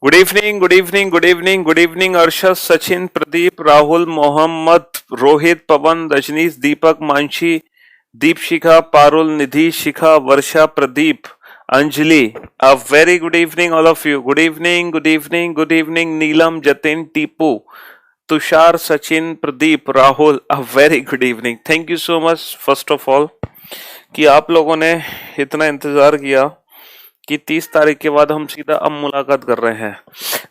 Good evening, good evening, good evening, good evening Arshad, Sachin, Pradeep, Rahul, Mohammad, Rohit, Pawan, Rajneesh, Deepak, Mansi, Deepshikha, Parul, Nidhi, Shikha, Varsha, Pradeep, Anjali. A very good evening all of you. Good evening, good evening, good evening, Neelam, Jatin, Tipu, Tushar, Sachin, Pradeep, Rahul. A very good evening. Thank you so much first of all कि आप लोगों ने इतना इंतजार किया कि 30 तारीख के बाद हम सीधा अब मुलाकात कर रहे हैं.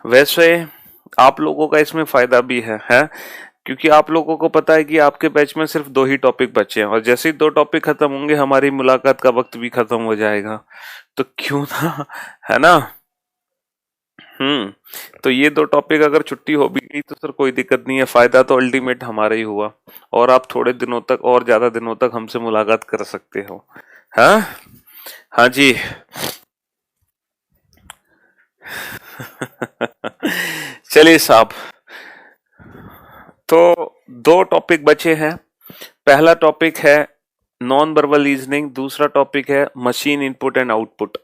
वैसे आप लोगों का इसमें फायदा भी है क्योंकि आप लोगों को पता है कि आपके बैच में सिर्फ 2 ही टॉपिक बचे हैं और जैसे ही 2 टॉपिक खत्म होंगे हमारी मुलाकात का वक्त भी खत्म हो जाएगा. तो क्यों ना, है ना. तो ये 2 टॉपिक अगर छुट्टी हो भी गई तो सर कोई दिक्कत नहीं है, फायदा तो अल्टीमेट हमारा ही हुआ और आप थोड़े दिनों तक और ज्यादा दिनों तक हमसे मुलाकात कर सकते हो. हाँ, हाँ जी. चलिए साहब, तो 2 टॉपिक बचे हैं. पहला टॉपिक है नॉन वर्बल रीजनिंग, दूसरा टॉपिक है मशीन इनपुट एंड आउटपुट.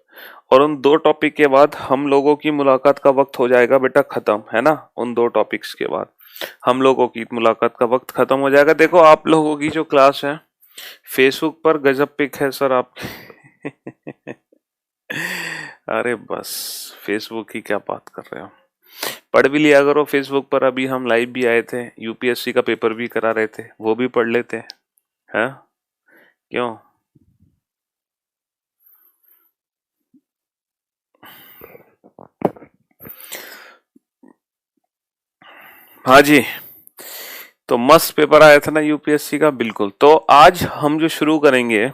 और उन 2 टॉपिक के बाद हम लोगों की मुलाकात का वक्त हो जाएगा बेटा खत्म, है ना. उन 2 टॉपिक्स के बाद हम लोगों की मुलाकात का वक्त खत्म हो जाएगा. देखो आप लोगों की जो क्लास है फेसबुक पर गजब पिक है सर आप. अरे बस फेसबुक की क्या बात कर रहे हो. पढ़ भी लिया करो फेसबुक पर. अभी हम लाइव भी आए थे, यूपीएससी का पेपर भी करा रहे थे, वो भी पढ़ लेते हैं. क्यों. हाँ जी, तो मस्त पेपर आया था ना यूपीएससी का. बिल्कुल. तो आज हम जो शुरू करेंगे,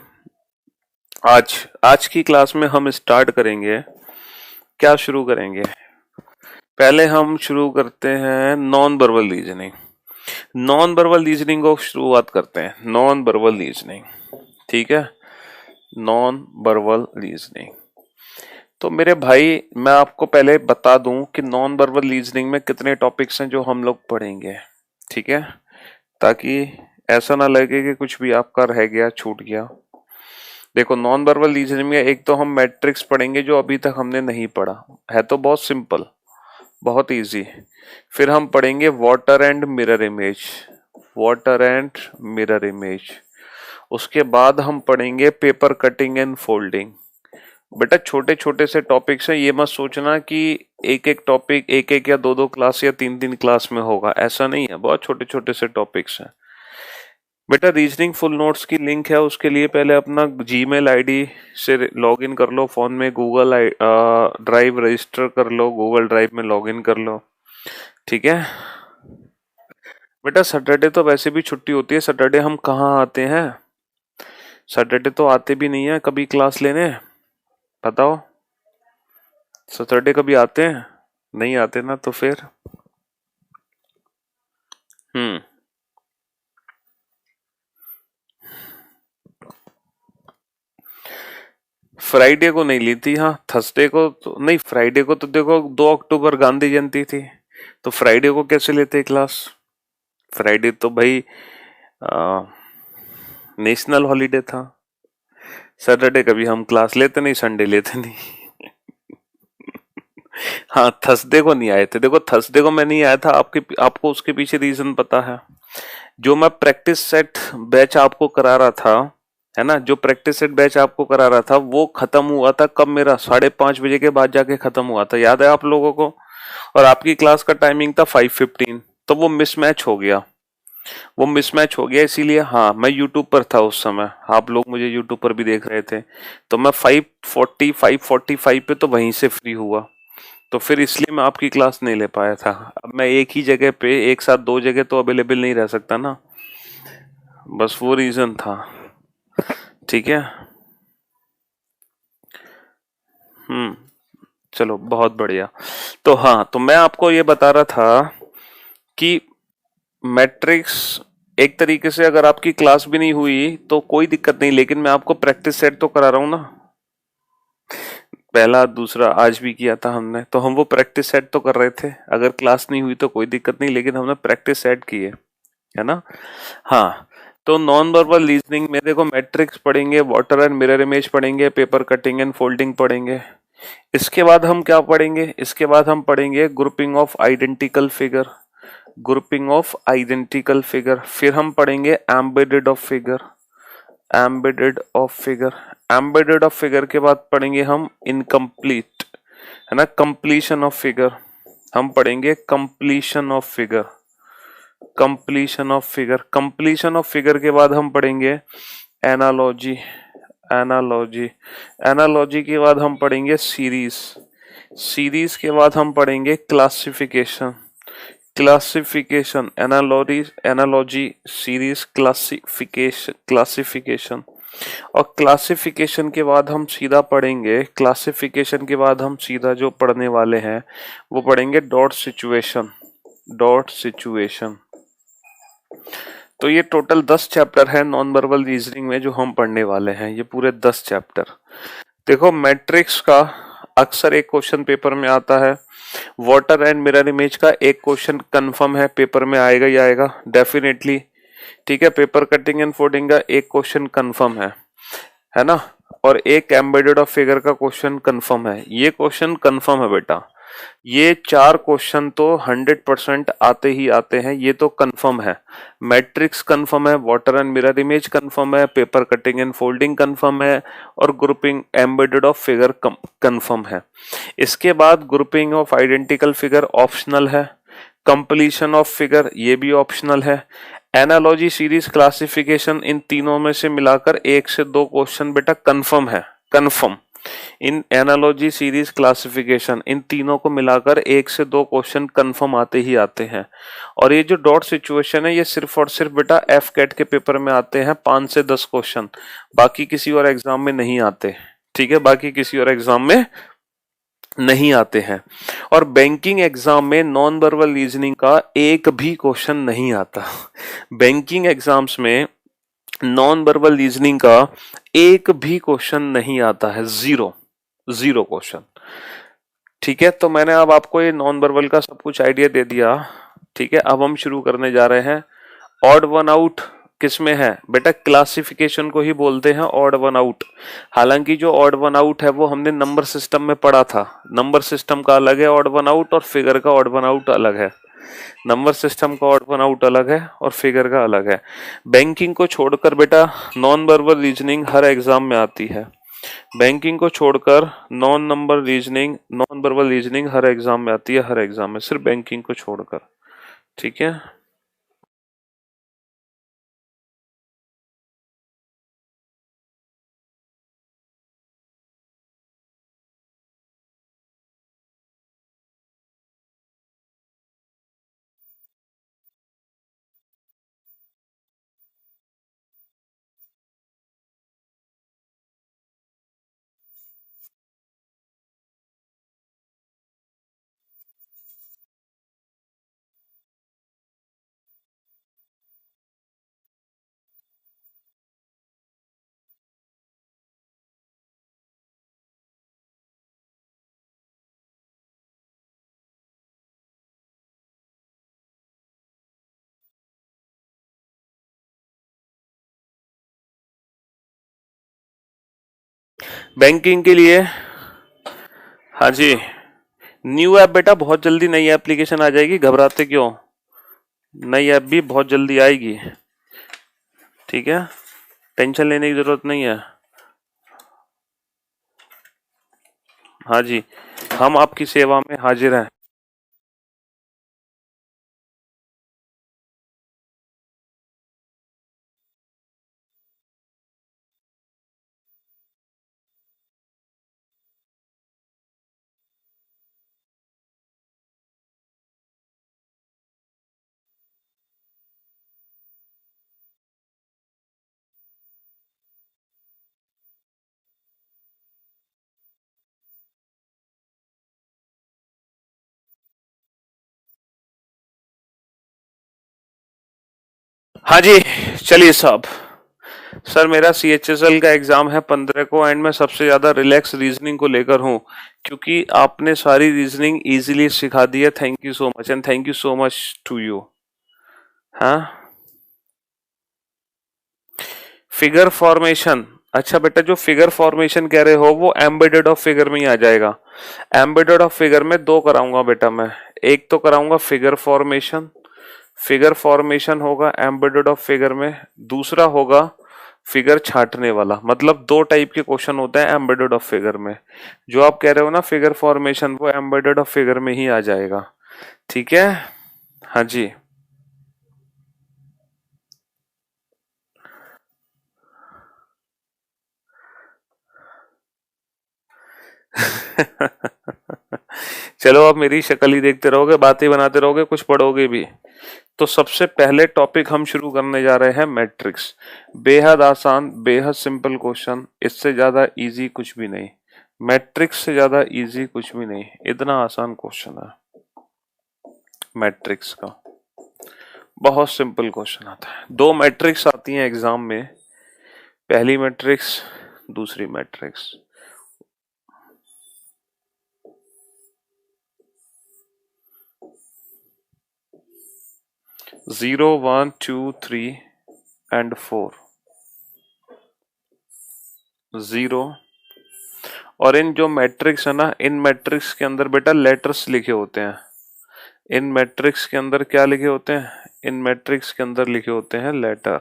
आज आज की क्लास में हम स्टार्ट करेंगे. क्या शुरू करेंगे? पहले हम शुरू करते हैं non verbal reasoning. Non verbal reasoning को शुरुआत करते हैं. नॉन वर्बल रीजनिंग, ठीक है. Non verbal reasoning. तो मेरे भाई मैं आपको पहले बता दूं कि नॉन वर्बल रीजनिंग में कितने टॉपिक्स हैं जो हम लोग पढ़ेंगे, ठीक है, ताकि ऐसा ना लगे कि कुछ भी आपका रह गया, छूट गया. देखो नॉन वर्बल रीजनिंग में एक तो हम मैट्रिक्स पढ़ेंगे जो अभी तक हमने नहीं पढ़ा है, तो बहुत सिंपल, बहुत इजी. फिर हम पढ़ेंगे water and mirror image, water and mirror image. उसके बाद हम पढ़ेंगे पेपर कटिंग एंड फोल्डिंग. बेटा छोटे छोटे से टॉपिक्स हैं, ये मत सोचना कि एक एक टॉपिक एक एक या दो दो क्लास या तीन तीन क्लास में होगा, ऐसा नहीं है. बहुत छोटे छोटे से टॉपिक्स हैं. बेटा रीजनिंग फुल नोट्स की लिंक है, उसके लिए पहले अपना जीमेल आईडी से लॉगिन कर लो. फोन में गूगल ड्राइव रजिस्टर कर लो, गूगल ड्राइव में लॉगिन कर लो, ठीक है. बेटा सैटरडे तो वैसे भी छुट्टी होती है. सैटरडे हम कहाँ आते हैं? सैटरडे तो आते भी नहीं है कभी क्लास लेने. बताओ सैटरडे कभी आते हैं? नहीं आते ना, तो फिर हम्म फ्राइडे को नहीं ली थी. हाँ थर्सडे को तो नहीं, फ्राइडे को तो देखो 2 अक्टूबर गांधी जयंती थी, तो फ्राइडे को कैसे लेते क्लास. फ्राइडे तो भाई नेशनल हॉलीडे था. सैटरडे कभी हम क्लास लेते नहीं, संडे लेते नहीं. हाँ थर्सडे को नहीं आए थे. देखो थर्सडे को मैं नहीं आया था, आपको उसके पीछे रीजन पता है. जो मैं प्रैक्टिस सेट बैच आपको करा रहा था, है ना, जो प्रैक्टिस सेट बैच आपको करा रहा था वो खत्म हुआ था कब? मेरा 5:30 बजे के बाद जाके खत्म हुआ था, याद है आप लोगों को. और आपकी क्लास का टाइमिंग था 5:15. तो वो मिसमैच हो गया, वो मिसमैच हो गया. इसीलिए हाँ मैं यूट्यूब पर था उस समय, आप लोग मुझे यूट्यूब पर भी देख रहे थे. तो मैं 5:45 पे तो वहीं से फ्री हुआ, तो फिर इसलिए मैं आपकी क्लास नहीं ले पाया था. अब मैं एक ही जगह पे एक साथ 2 जगह तो अवेलेबल नहीं रह सकता ना, बस वो रीजन था, ठीक है. हम्म चलो बहुत बढ़िया. तो हाँ, तो मैं आपको ये बता रहा था कि मैट्रिक्स एक तरीके से अगर आपकी क्लास भी नहीं हुई तो कोई दिक्कत नहीं, लेकिन मैं आपको प्रैक्टिस सेट तो करा रहा हूँ ना. पहला दूसरा आज भी किया था हमने, तो हम वो प्रैक्टिस सेट तो कर रहे थे. अगर क्लास नहीं हुई तो कोई दिक्कत नहीं, लेकिन हमने प्रैक्टिस सेट किए, है ना. हाँ, तो नॉन वर्बल रीजनिंग में देखो मैट्रिक्स पढ़ेंगे, वाटर एंड मिरर इमेज पढ़ेंगे, पेपर कटिंग एंड फोल्डिंग पढ़ेंगे. इसके बाद हम क्या पढ़ेंगे, इसके बाद हम पढ़ेंगे grouping of identical figure, grouping of identical figure. फिर हम पढ़ेंगे embedded of figure, embedded of figure. Embedded of figure के बाद पढ़ेंगे हम इनकम्प्लीट, है ना, कंप्लीशन ऑफ फिगर। हम पढ़ेंगे completion of figure, completion of figure. Completion of figure के बाद हम पढ़ेंगे एनालॉजी, एनालॉजी। एनालॉजी के बाद हम पढ़ेंगे सीरीज, सीरीज के बाद हम पढ़ेंगे classification, classification. Analogy, analogy, series, classification, classification. और क्लासिफिकेशन के बाद हम सीधा पढ़ेंगे, क्लासिफिकेशन के बाद हम सीधा जो पढ़ने वाले हैं वो पढ़ेंगे डॉट सिचुएशन, डॉट सिचुएशन। तो ये टोटल 10 चैप्टर है नॉन वर्बल रीजनिंग में जो हम पढ़ने वाले हैं, ये पूरे 10 चैप्टर। देखो मैट्रिक्स का अक्सर एक क्वेश्चन पेपर में आता है, वाटर एंड मिरर इमेज का एक क्वेश्चन कंफर्म है पेपर में आएगा ही आएगा डेफिनेटली, ठीक है। पेपर कटिंग एंड फोल्डिंग का एक क्वेश्चन कंफर्म है ना, और एक एम्बेडेड ऑफ फिगर का क्वेश्चन कंफर्म है। ये क्वेश्चन कंफर्म है बेटा, ये 4 क्वेश्चन तो 100% आते ही आते हैं, ये तो कंफर्म है। मैट्रिक्स कंफर्म है, water and mirror image confirm है, paper cutting and folding confirm है, और grouping embedded of figure confirm है। इसके बाद grouping of identical figure optional है, कंप्लीशन ऑफ फिगर ये भी ऑप्शनल है, एनालॉजी, सीरीज, क्लासिफिकेशन, इन तीनों में से मिलाकर 1 से 2 क्वेश्चन बेटा कंफर्म है, कंफर्म। इन एनालॉजी, सीरीज, क्लासिफिकेशन, इन तीनों को मिलाकर 1 से 2 क्वेश्चन कंफर्म आते ही आते हैं। और ये जो डॉट सिचुएशन है ये सिर्फ और सिर्फ बेटा एफ कैट के पेपर में आते हैं 5 से 10 क्वेश्चन, बाकी किसी और एग्जाम में नहीं आते, ठीक है, बाकी किसी और एग्जाम में नहीं आते हैं। और बैंकिंग एग्जाम में नॉन वर्बल रीजनिंग का एक भी क्वेश्चन नहीं आता। बैंकिंग एग्जाम्स में नॉन वर्बल रीजनिंग का एक भी क्वेश्चन नहीं आता है, जीरो, जीरो क्वेश्चन, ठीक है। तो मैंने अब आपको ये नॉन वर्बल का सब कुछ आइडिया दे दिया, ठीक है। अब हम शुरू करने जा रहे हैं। ऑड वन आउट किसमें है बेटा, क्लासिफिकेशन को ही बोलते हैं ऑड वन आउट। हालांकि जो ऑड वन आउट है वो हमने नंबर सिस्टम में पढ़ा था, नंबर सिस्टम का अलग है ऑड वन आउट, और फिगर का ऑड वन आउट अलग है। नंबर सिस्टम का ऑड वन आउट अलग है और फिगर का अलग है। बैंकिंग को छोड़कर बेटा नॉन वर्बल रीजनिंग हर एग्जाम में आती है। बैंकिंग को छोड़कर नॉन वर्बल रीजनिंग हर एग्जाम में आती है, हर एग्जाम में, सिर्फ बैंकिंग को छोड़कर, ठीक है। बैंकिंग के लिए, हाँ जी, न्यू ऐप बेटा बहुत जल्दी नई एप्लीकेशन आ जाएगी, घबराते क्यों, नई ऐप भी बहुत जल्दी आएगी, ठीक है, टेंशन लेने की जरूरत नहीं है। हाँ जी, हम आपकी सेवा में हाजिर हैं। हाँ जी, चलिए साहब। सर मेरा CHSL का एग्जाम है 15 को, एंड मैं सबसे ज्यादा रिलैक्स रीजनिंग को लेकर हूँ, क्योंकि आपने सारी रीजनिंग इजीली सिखा दी है। Thank you so much, and thank you so much to you. हाँ, फिगर फॉर्मेशन, अच्छा बेटा, जो फिगर फॉर्मेशन कह रहे हो वो एम्बेडेड ऑफ फिगर में ही आ जाएगा। एम्बेडेड ऑफ फिगर में दो कराऊंगा बेटा मैं। एक तो कराऊंगा फिगर फॉर्मेशन, फिगर फॉर्मेशन होगा एम्बेडेड ऑफ फिगर में। दूसरा होगा फिगर छांटने वाला। मतलब दो टाइप के क्वेश्चन होते हैं एम्बेडेड ऑफ फिगर में। जो आप कह रहे हो ना फिगर फॉर्मेशन, वो एम्बेडेड ऑफ फिगर में ही आ जाएगा। ठीक है, हाँ जी। चलो, आप मेरी शक्ल ही देखते रहोगे, बातें बनाते रहोगे, कुछ पढ़ोगे भी। तो सबसे पहले टॉपिक हम शुरू करने जा रहे हैं मैट्रिक्स। बेहद आसान, बेहद सिंपल क्वेश्चन, इससे ज्यादा इजी कुछ भी नहीं। मैट्रिक्स से ज्यादा इजी कुछ भी नहीं, इतना आसान क्वेश्चन है मैट्रिक्स का। बहुत सिंपल क्वेश्चन आता है। दो मैट्रिक्स आती हैं एग्जाम में, पहली मैट्रिक्स, दूसरी मैट्रिक्स। Zero, 1, 2, 3 and 4, 0। और इन जो मैट्रिक्स है ना, इन मैट्रिक्स के अंदर बेटा लेटर्स लिखे होते हैं। इन मैट्रिक्स के अंदर क्या लिखे होते हैं? इन मैट्रिक्स के अंदर लिखे होते हैं लेटर।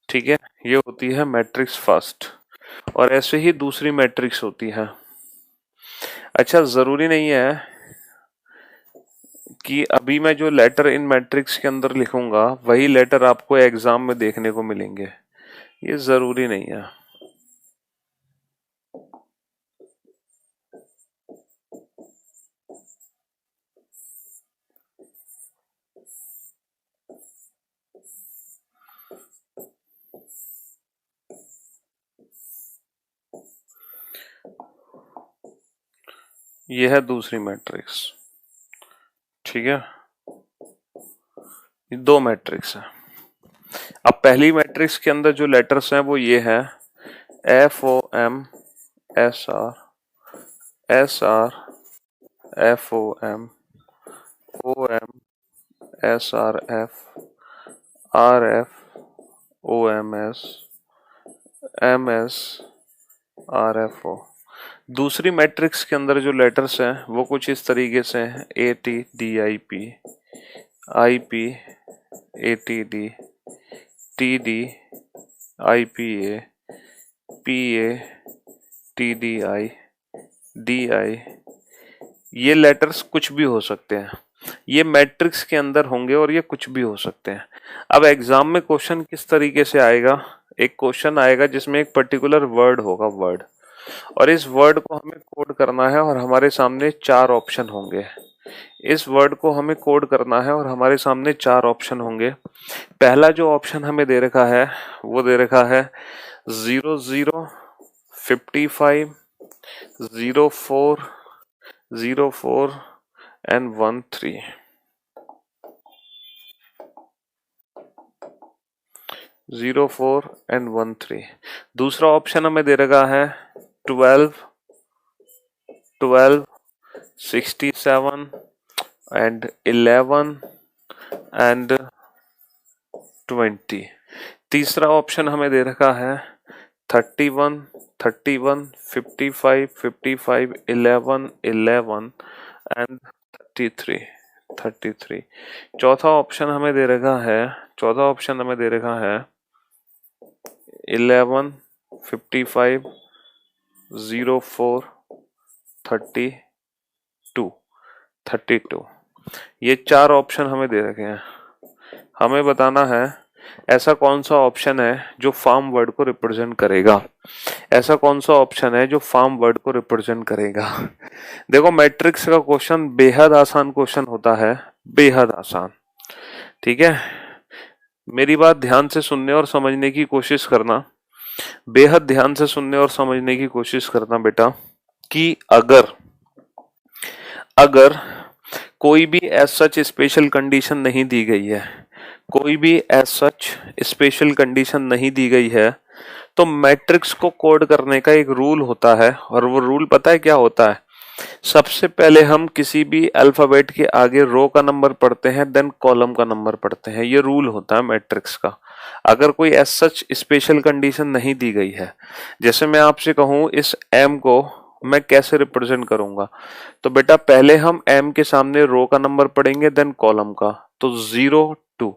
ठीक है, ये होती है मैट्रिक्स फर्स्ट, और ऐसे ही दूसरी मैट्रिक्स होती है। अच्छा, जरूरी नहीं है कि अभी मैं जो लेटर इन मैट्रिक्स के अंदर लिखूंगा वही लेटर आपको एग्जाम में देखने को मिलेंगे, ये जरूरी नहीं है। ये है दूसरी मैट्रिक्स। ठीक है, ये दो मैट्रिक्स है। अब पहली मैट्रिक्स के अंदर जो लेटर्स हैं वो ये है FOM SR FOM OM SRF RF OMS MS RFO। दूसरी मैट्रिक्स के अंदर जो लेटर्स हैं वो कुछ इस तरीके से हैं AT DIP IP ATD TD IPA PA TDI DI। ये लेटर्स कुछ भी हो सकते हैं, ये मैट्रिक्स के अंदर होंगे और ये कुछ भी हो सकते हैं। अब एग्जाम में क्वेश्चन किस तरीके से आएगा? एक क्वेश्चन आएगा जिसमें एक पर्टिकुलर वर्ड होगा, वर्ड, और इस वर्ड को हमें कोड करना है और हमारे सामने चार ऑप्शन होंगे। इस वर्ड को हमें कोड करना है और हमारे सामने चार ऑप्शन होंगे। पहला जो ऑप्शन हमें दे रखा है वो दे रखा है 00, 55, 04, 04 एंड 13। 04 एंड 13। दूसरा ऑप्शन हमें दे रखा है 12, 12, 67 एंड 11 एंड 20। तीसरा ऑप्शन हमें दे रखा है 31, 31, 55, 55, 11, 11 एंड 33, 33। चौथा ऑप्शन हमें दे रखा है 11, 55, 04, 32, 32। ये चार ऑप्शन हमें दे रखे हैं। हमें बताना है ऐसा कौन सा ऑप्शन है जो फार्म वर्ड को रिप्रेजेंट करेगा। ऐसा कौन सा ऑप्शन है जो फार्म वर्ड को रिप्रेजेंट करेगा। देखो, मैट्रिक्स का क्वेश्चन बेहद आसान क्वेश्चन होता है, बेहद आसान। ठीक है, मेरी बात ध्यान से सुनने और समझने की कोशिश करना, बेहद ध्यान से सुनने और समझने की कोशिश करना बेटा, कि अगर कोई भी एज सच स्पेशल कंडीशन नहीं दी गई है, कोई भी एज सच स्पेशल कंडीशन नहीं दी गई है, तो मैट्रिक्स को कोड करने का एक रूल होता है। और वो रूल पता है क्या होता है? सबसे पहले हम किसी भी अल्फाबेट के आगे रो का नंबर पढ़ते हैं, देन कॉलम का नंबर पढ़ते हैं। ये रूल होता है मैट्रिक्स का। अगर कोई एज सच स्पेशल कंडीशन नहीं दी गई है, जैसे मैं आपसे कहूं इस एम को मैं कैसे रिप्रेजेंट करूंगा, तो बेटा पहले हम एम के सामने रो का नंबर पढ़ेंगे, देन कॉलम का। तो 0 2,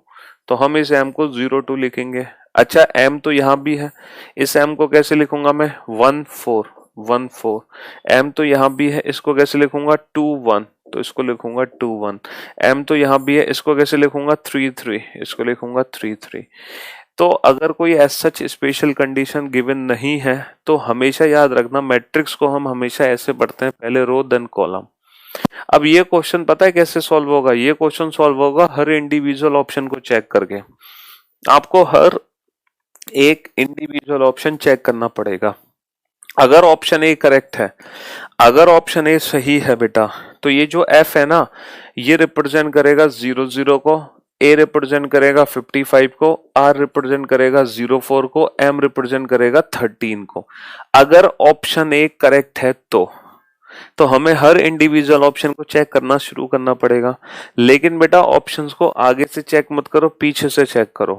तो हम इस एम को 0 2 लिखेंगे। अच्छा, एम तो यहाँ भी है, इस एम को कैसे लिखूंगा मैं? 1 4 1 4। एम तो यहाँ भी है, इसको कैसे लिखूंगा? 2 1, तो इसको लिखूंगा 2 1। एम तो यहाँ भी है, इसको कैसे लिखूंगा? 3 3, इसको लिखूंगा 3 3। तो अगर कोई as such special condition given नहीं है, तो हमेशा याद रखना मैट्रिक्स को हम हमेशा ऐसे पढ़ते हैं, पहले रो देन कॉलम। अब ये क्वेश्चन पता है कैसे सॉल्व होगा? ये क्वेश्चन सॉल्व होगा हर इंडिविजुअल ऑप्शन को चेक करके। आपको हर एक इंडिविजुअल ऑप्शन चेक करना पड़ेगा। अगर ऑप्शन ए करेक्ट है, अगर ऑप्शन ए सही है बेटा, तो ये जो एफ है ना, ये रिप्रेजेंट करेगा 0 0 को, ए रिप्रेजेंट करेगा 55 को, आर रिप्रेजेंट करेगा 04 को, एम रिप्रेजेंट करेगा 13 को। अगर ऑप्शन ए करेक्ट है तो हमें हर इंडिविजुअल ऑप्शन को चेक करना शुरू करना पड़ेगा। लेकिन बेटा ऑप्शंस को आगे से चेक मत करो, पीछे से चेक करो,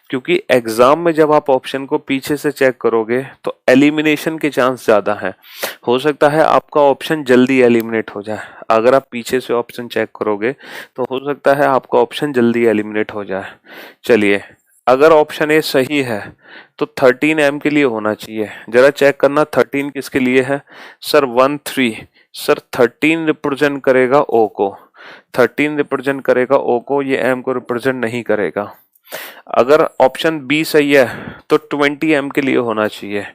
क्योंकि एग्जाम में जब आप ऑप्शन को पीछे से चेक करोगे तो एलिमिनेशन के चांस ज्यादा है। हो सकता है आपका ऑप्शन जल्दी एलिमिनेट हो जाए। अगर आप पीछे से ऑप्शन चेक करोगे तो हो सकता है आपका ऑप्शन जल्दी एलिमिनेट हो जाए। चलिए, अगर ऑप्शन ए सही है तो 13 एम के लिए होना चाहिए। जरा चेक करना 13 किसके लिए है? सर 1 3। सर 13 रिप्रेजेंट करेगा ओ को, 13 रिप्रेजेंट करेगा ओ को, ये एम को रिप्रेजेंट नहीं करेगा। अगर ऑप्शन बी सही है तो 20 एम के लिए होना चाहिए।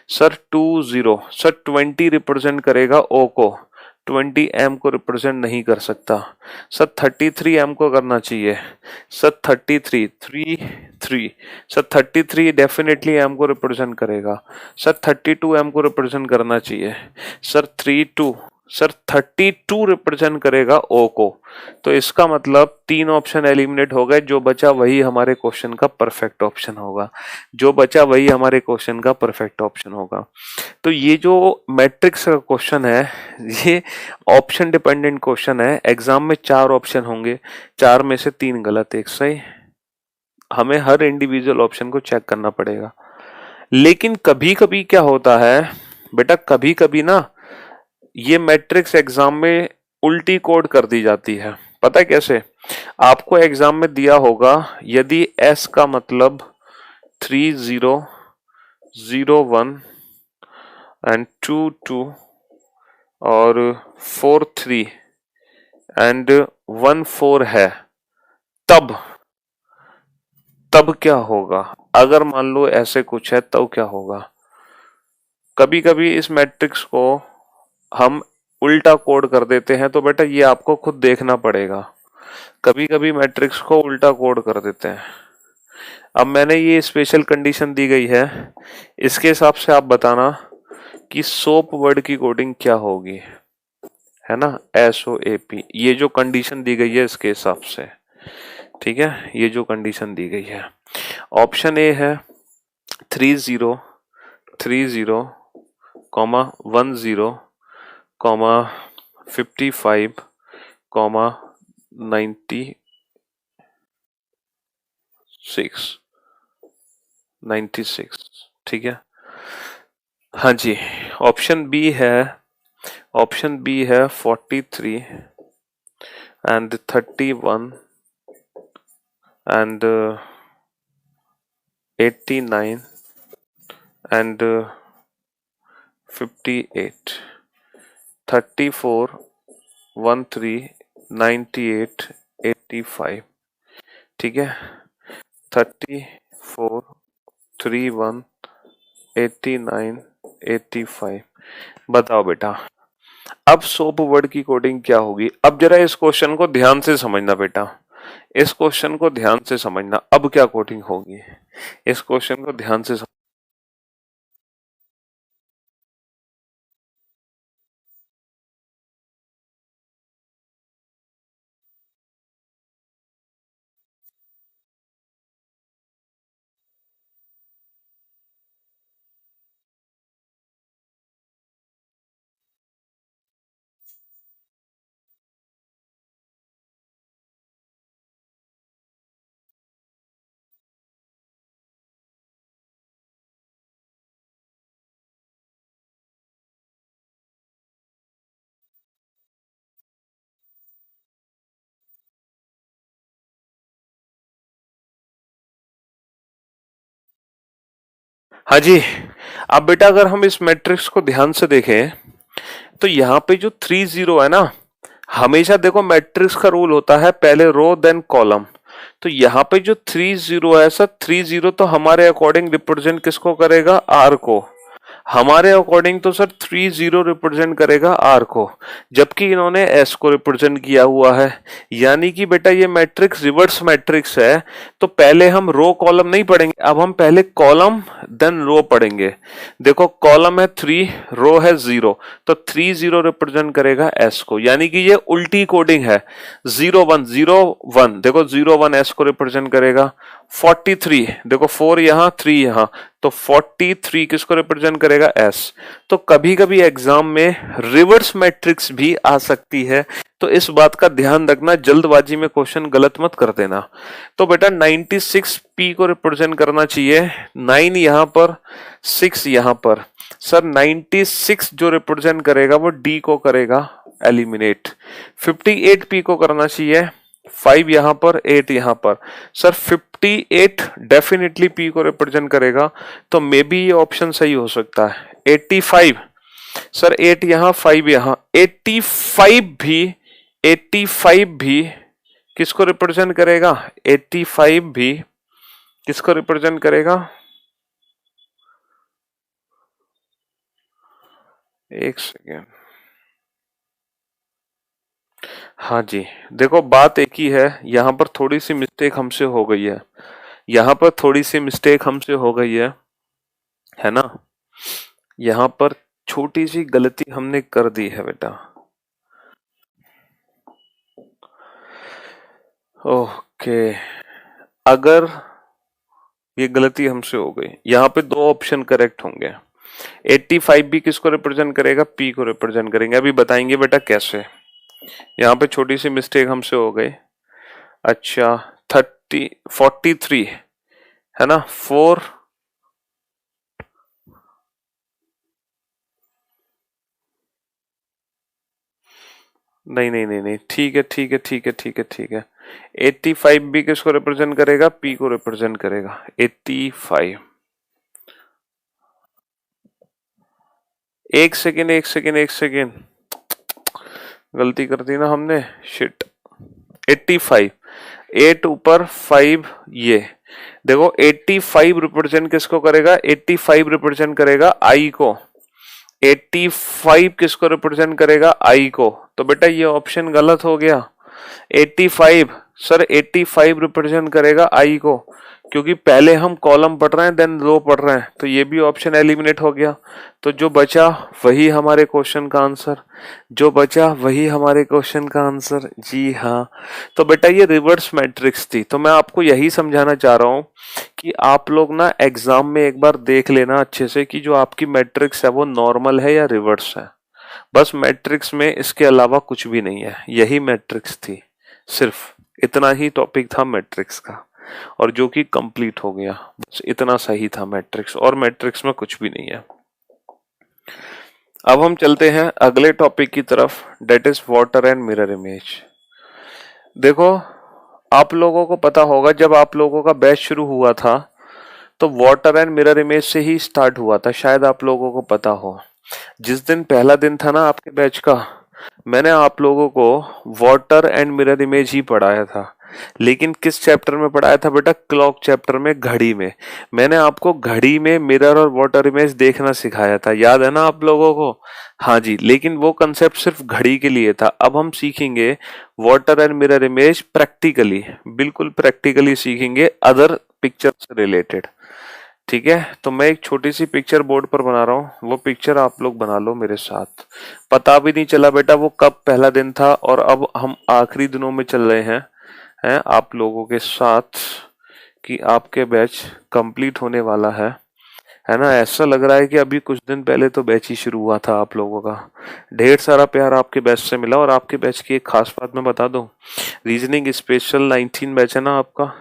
सर 2 0, सर 20 रिप्रेजेंट करेगा ओ को, 20 एम को रिप्रेजेंट नहीं कर सकता। सर 33 एम को करना चाहिए। सर 33 सर 33 डेफिनेटली एम को रिप्रेजेंट करेगा। सर 32 एम को रिप्रेजेंट करना चाहिए। सर 32, सर 32 रिप्रेजेंट करेगा ओ को। तो इसका मतलब 3 ऑप्शन एलिमिनेट हो गए, जो बचा वही हमारे क्वेश्चन का परफेक्ट ऑप्शन होगा। जो बचा वही हमारे क्वेश्चन का परफेक्ट ऑप्शन होगा। तो ये जो मैट्रिक्स का क्वेश्चन है, ये ऑप्शन डिपेंडेंट क्वेश्चन है। एग्जाम में 4 ऑप्शन होंगे, 4 में से 3 गलत, 1 सही। हमें हर इंडिविजुअल ऑप्शन को चेक करना पड़ेगा। लेकिन कभी कभी क्या होता है बेटा, कभी कभी ना ये मैट्रिक्स एग्जाम में उल्टी कोड कर दी जाती है। पता है कैसे? आपको एग्जाम में दिया होगा, यदि एस का मतलब 30 01 एंड 22 और 43 एंड 14 है, तब तब क्या होगा? अगर मान लो ऐसे कुछ है तब क्या होगा? कभी कभी इस मैट्रिक्स को हम उल्टा कोड कर देते हैं, तो बेटा ये आपको खुद देखना पड़ेगा। कभी कभी मैट्रिक्स को उल्टा कोड कर देते हैं। अब मैंने ये स्पेशल कंडीशन दी गई है, इसके हिसाब से आप बताना कि सोप वर्ड की कोडिंग क्या होगी, है ना? SOAP, ये जो कंडीशन दी गई है इसके हिसाब से। ठीक है, ये जो कंडीशन दी गई है, ऑप्शन ए है 30 30 10 55 96 ठीक है। हाँ जी। ऑप्शन बी है, ऑप्शन बी है 43 एंड 31 एंड 89 एंड 58, 34 13 98 85। ठीक है, 34 31 89 85। बताओ बेटा, अब सोप वर्ड की कोडिंग क्या होगी? अब जरा इस क्वेश्चन को ध्यान से समझना बेटा, इस क्वेश्चन को ध्यान से समझना। अब क्या कोडिंग होगी, इस क्वेश्चन को ध्यान से हाँ जी। अब बेटा अगर हम इस मैट्रिक्स को ध्यान से देखें तो यहाँ पे जो 30 है ना, हमेशा देखो मैट्रिक्स का रूल होता है पहले रो देन कॉलम। तो यहाँ पे जो 30 है सर, 30 तो हमारे अकॉर्डिंग रिप्रेजेंट किसको करेगा, आर को। हमारे अकॉर्डिंग तो सर 30 रिप्रेजेंट करेगा आर को, जबकि इन्होंने एस को रिप्रेजेंट किया हुआ है। यानी कि बेटा ये मैट्रिक्स रिवर्स मैट्रिक्स है। तो पहले हम रो कॉलम नहीं पढ़ेंगे, अब हम पहले कॉलम देन रो पढ़ेंगे। देखो कॉलम है 3, रो है 0, तो 30 रिप्रेजेंट करेगा एस को। यानी कि ये उल्टी कोडिंग है, 0 1 देखो 0 1 एस को रिप्रेजेंट करेगा। 43 देखो 4 यहाँ 3 यहाँ, तो 43 किसको रिप्रेजेंट करेगा, एस। तो कभी कभी एग्जाम में रिवर्स मैट्रिक्स भी आ सकती है, तो इस बात का ध्यान रखना, जल्दबाजी में क्वेश्चन गलत मत कर देना। तो बेटा 96 पी को रिप्रेजेंट करना चाहिए, 9 यहाँ पर, 6 यहाँ पर। सर 96 जो रिप्रेजेंट करेगा वो डी को करेगा एलिमिनेट। 58 पी को करना चाहिए, 5 यहाँ पर, 8 यहाँ पर। सर 58 डेफिनेटली पी को रिप्रेजेंट करेगा, तो मे बी ये ऑप्शन सही हो सकता है। 85 सर 8 यहाँ 5 यहाँ, 85 भी किसको रिप्रेजेंट करेगा, 85 भी किसको रिप्रेजेंट करेगा, एक सेकेंड। हाँ जी, देखो बात एक ही है, यहाँ पर थोड़ी सी मिस्टेक हमसे हो गई है, यहाँ पर थोड़ी सी मिस्टेक हमसे हो गई है ना। यहाँ पर छोटी सी गलती हमने कर दी है बेटा। ओके, अगर ये गलती हमसे हो गई, यहाँ पे दो ऑप्शन करेक्ट होंगे। 85 भी किसको रिप्रेजेंट करेगा, पी को रिप्रेजेंट करेंगे। अभी बताएंगे बेटा कैसे। यहाँ पे छोटी सी मिस्टेक हमसे हो गई। अच्छा 43 है ना, 4 नहीं, ठीक है 85 भी किसको रिप्रेजेंट करेगा, पी को रिप्रेजेंट करेगा। 85 एक सेकेंड गलती कर दी ना हमने, शिट। 85 8 ऊपर 5, ये देखो 85 रिप्रेजेंट किसको करेगा, 85 रिप्रेजेंट करेगा आई को। 85 किसको रिप्रेजेंट करेगा, आई को। तो बेटा ये ऑप्शन गलत हो गया। 85 सर 85 रिप्रेजेंट करेगा आई को, क्योंकि पहले हम कॉलम पढ़ रहे हैं देन रो पढ़ रहे हैं, तो ये भी ऑप्शन एलिमिनेट हो गया। तो जो बचा वही हमारे क्वेश्चन का आंसर, जी हाँ। तो बेटा ये रिवर्स मैट्रिक्स थी। तो मैं आपको यही समझाना चाह रहा हूँ कि आप लोग ना एग्जाम में एक बार देख लेना अच्छे से कि जो आपकी मैट्रिक्स है वो नॉर्मल है या रिवर्स है। बस मैट्रिक्स में इसके अलावा कुछ भी नहीं है, यही मैट्रिक्स थी, सिर्फ इतना ही टॉपिक था मैट्रिक्स का, और जो कि कंप्लीट हो गया। बस इतना सही था मैट्रिक्स, और मैट्रिक्स में कुछ भी नहीं है। अब हम चलते हैं अगले टॉपिक की तरफ, that is water and mirror image. देखो आप लोगों को पता होगा जब आप लोगों का बैच शुरू हुआ था तो वाटर एंड मिरर इमेज से ही स्टार्ट हुआ था, शायद आप लोगों को पता हो। जिस दिन पहला दिन था ना आपके बैच का, मैंने आप लोगों को वाटर एंड मिरर इमेज ही पढ़ाया था। लेकिन किस चैप्टर में पढ़ाया था बेटा, क्लॉक चैप्टर में, घड़ी में। मैंने आपको घड़ी में मिरर और वाटर इमेज देखना सिखाया था, याद है ना आप लोगों को। हाँ जी, लेकिन वो कंसेप्ट सिर्फ घड़ी के लिए था। अब हम सीखेंगे water and mirror image practically, बिल्कुल प्रैक्टिकली सीखेंगे, अदर पिक्चर से रिलेटेड। ठीक है, तो मैं एक छोटी सी पिक्चर बोर्ड पर बना रहा हूँ, वो पिक्चर आप लोग बना लो मेरे साथ। पता भी नहीं चला बेटा वो कब पहला दिन था, और अब हम आखिरी दिनों में चल रहे हैं आप लोगों के साथ, कि आपके बैच कंप्लीट होने वाला है ना। ऐसा लग रहा है कि अभी कुछ दिन पहले तो बैच ही शुरू हुआ था आप लोगों का। ढेर सारा प्यार आपके बैच से मिला, और आपके बैच की एक खास बात मैं बता दूं, रीजनिंग स्पेशल 19 बैच है ना आपका,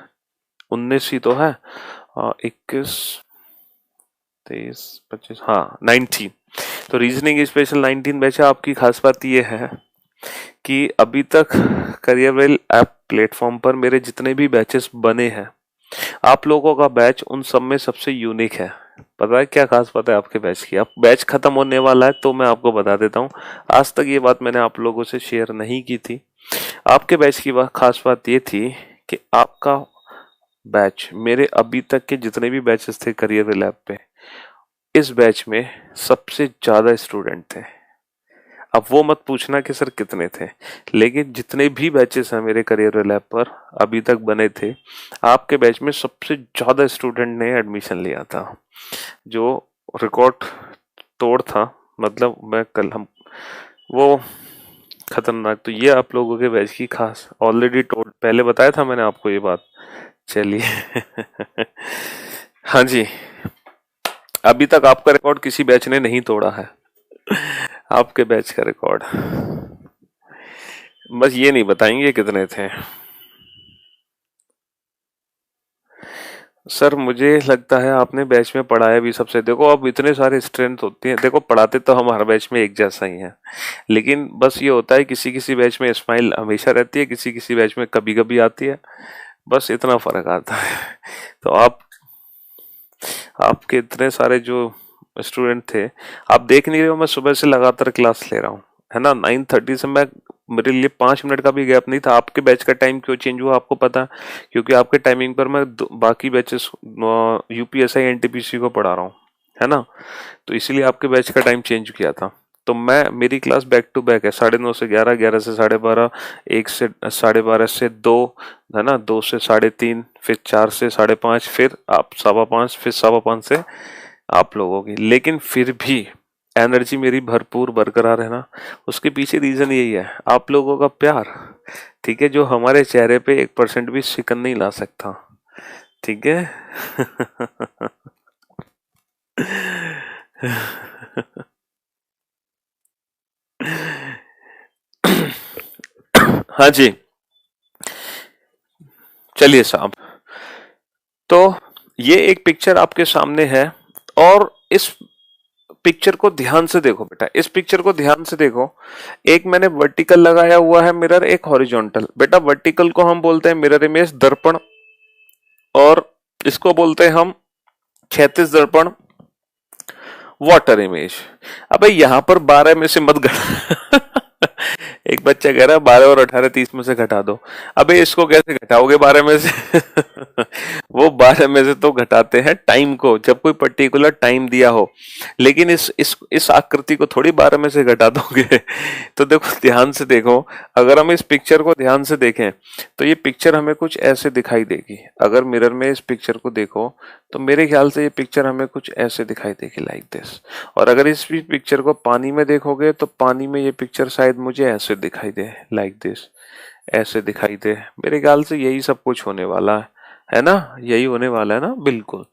19 ही तो है, 21 23 25, हाँ 19। तो रीजनिंग स्पेशल 19 बैच है आपकी। खास बात ये है कि अभी तक करियरवेल ऐप प्लेटफॉर्म पर मेरे जितने भी बैचेस बने हैं, आप लोगों का बैच उन सब में सबसे यूनिक है। पता है क्या खास बात है आपके बैच की? अब बैच खत्म होने वाला है तो मैं आपको बता देता हूँ। आज तक ये बात मैंने आप लोगों से शेयर नहीं की थी। आपके बैच की खास बात ये थी कि आपका बैच, मेरे अभी तक के जितने भी बैचेस थे करियर लैब पे, इस बैच में सबसे ज्यादा स्टूडेंट थे। अब वो मत पूछना कि सर कितने थे, लेकिन जितने भी बैचेस हैं मेरे करियर लैब पर अभी तक बने थे, आपके बैच में सबसे ज्यादा स्टूडेंट ने एडमिशन लिया था, जो रिकॉर्ड तोड़ था। मतलब मैं कल हम वो खतरनाक। तो ये आप लोगों के बैच की खास, ऑलरेडी टोल्ड, पहले बताया था मैंने आपको ये बात। चलिए हाँ जी, अभी तक आपका रिकॉर्ड किसी बैच ने नहीं तोड़ा है, आपके बैच का रिकॉर्ड। बस ये नहीं बताएंगे कितने थे। सर मुझे लगता है आपने बैच में पढ़ाया भी सबसे, देखो अब इतने सारे स्ट्रेंथ होती हैं, देखो पढ़ाते तो हम हर बैच में एक जैसा ही हैं, लेकिन बस ये होता है किसी किसी बैच में स्माइल हमेशा रहती है, किसी किसी बैच में कभी कभी आती है, बस इतना फर्क आता है। तो आपके इतने सारे जो स्टूडेंट थे, आप देख नहीं रहे हो मैं सुबह से लगातार क्लास ले रहा हूँ, है ना? 9:30 से मैं, मेरे लिए 5 मिनट का भी गैप नहीं था। आपके बैच का टाइम क्यों चेंज हुआ आपको पता है? क्योंकि आपके टाइमिंग पर मैं बाकी बैचेस यूपीएसआई एनटीपीसी को पढ़ा रहा हूँ, है ना? तो इसीलिए आपके बैच का टाइम चेंज किया था। तो मैं, मेरी क्लास बैक टू बैक है, 9:30 से 11, 11 से 12:30, 1 से 12:30 से 2, है ना, 2 से 3:30, फिर 4 से 5:30, फिर आप 5:15, फिर 5:15 से आप लोगों की। लेकिन फिर भी एनर्जी मेरी भरपूर बरकरार है ना, उसके पीछे रीजन यही है, आप लोगों का प्यार। ठीक है, जो हमारे चेहरे पे 1% भी शिकन नहीं ला सकता। ठीक है हाँ जी, चलिए साहब। तो ये एक पिक्चर आपके सामने है, और इस पिक्चर को ध्यान से देखो बेटा, इस पिक्चर को ध्यान से देखो। एक मैंने वर्टिकल लगाया हुआ है मिरर, एक हॉरिजॉन्टल। बेटा वर्टिकल को हम बोलते हैं मिरर इमेज, दर्पण, और इसको बोलते हैं हम क्षैतिज दर्पण, वाटर इमेज। अबे यहाँ पर 12 में से मत घटा एक बच्चा कह रहा है 12 और 18 30 में से घटा दो। अबे इसको कैसे घटाओगे 12 में से वो 12 में से तो घटाते हैं टाइम को, जब कोई पर्टिकुलर टाइम दिया हो, लेकिन इस आकृति को थोड़ी 12 में से घटा दोगे तो देखो, ध्यान से देखो, अगर हम इस पिक्चर को ध्यान से देखें तो ये पिक्चर हमें कुछ ऐसे दिखाई देगी। अगर मिरर में इस पिक्चर को देखो तो मेरे ख्याल से ये पिक्चर हमें कुछ ऐसे दिखाई देगी, लाइक दिस। और अगर इस पिक्चर को पानी में देखोगे तो पानी में ये पिक्चर शायद मुझे ऐसे दिखाई दे, लाइक दिस, ऐसे दिखाई दे। मेरे ख्याल से यही सब कुछ होने वाला है ना? यही होने वाला है ना? बिल्कुल।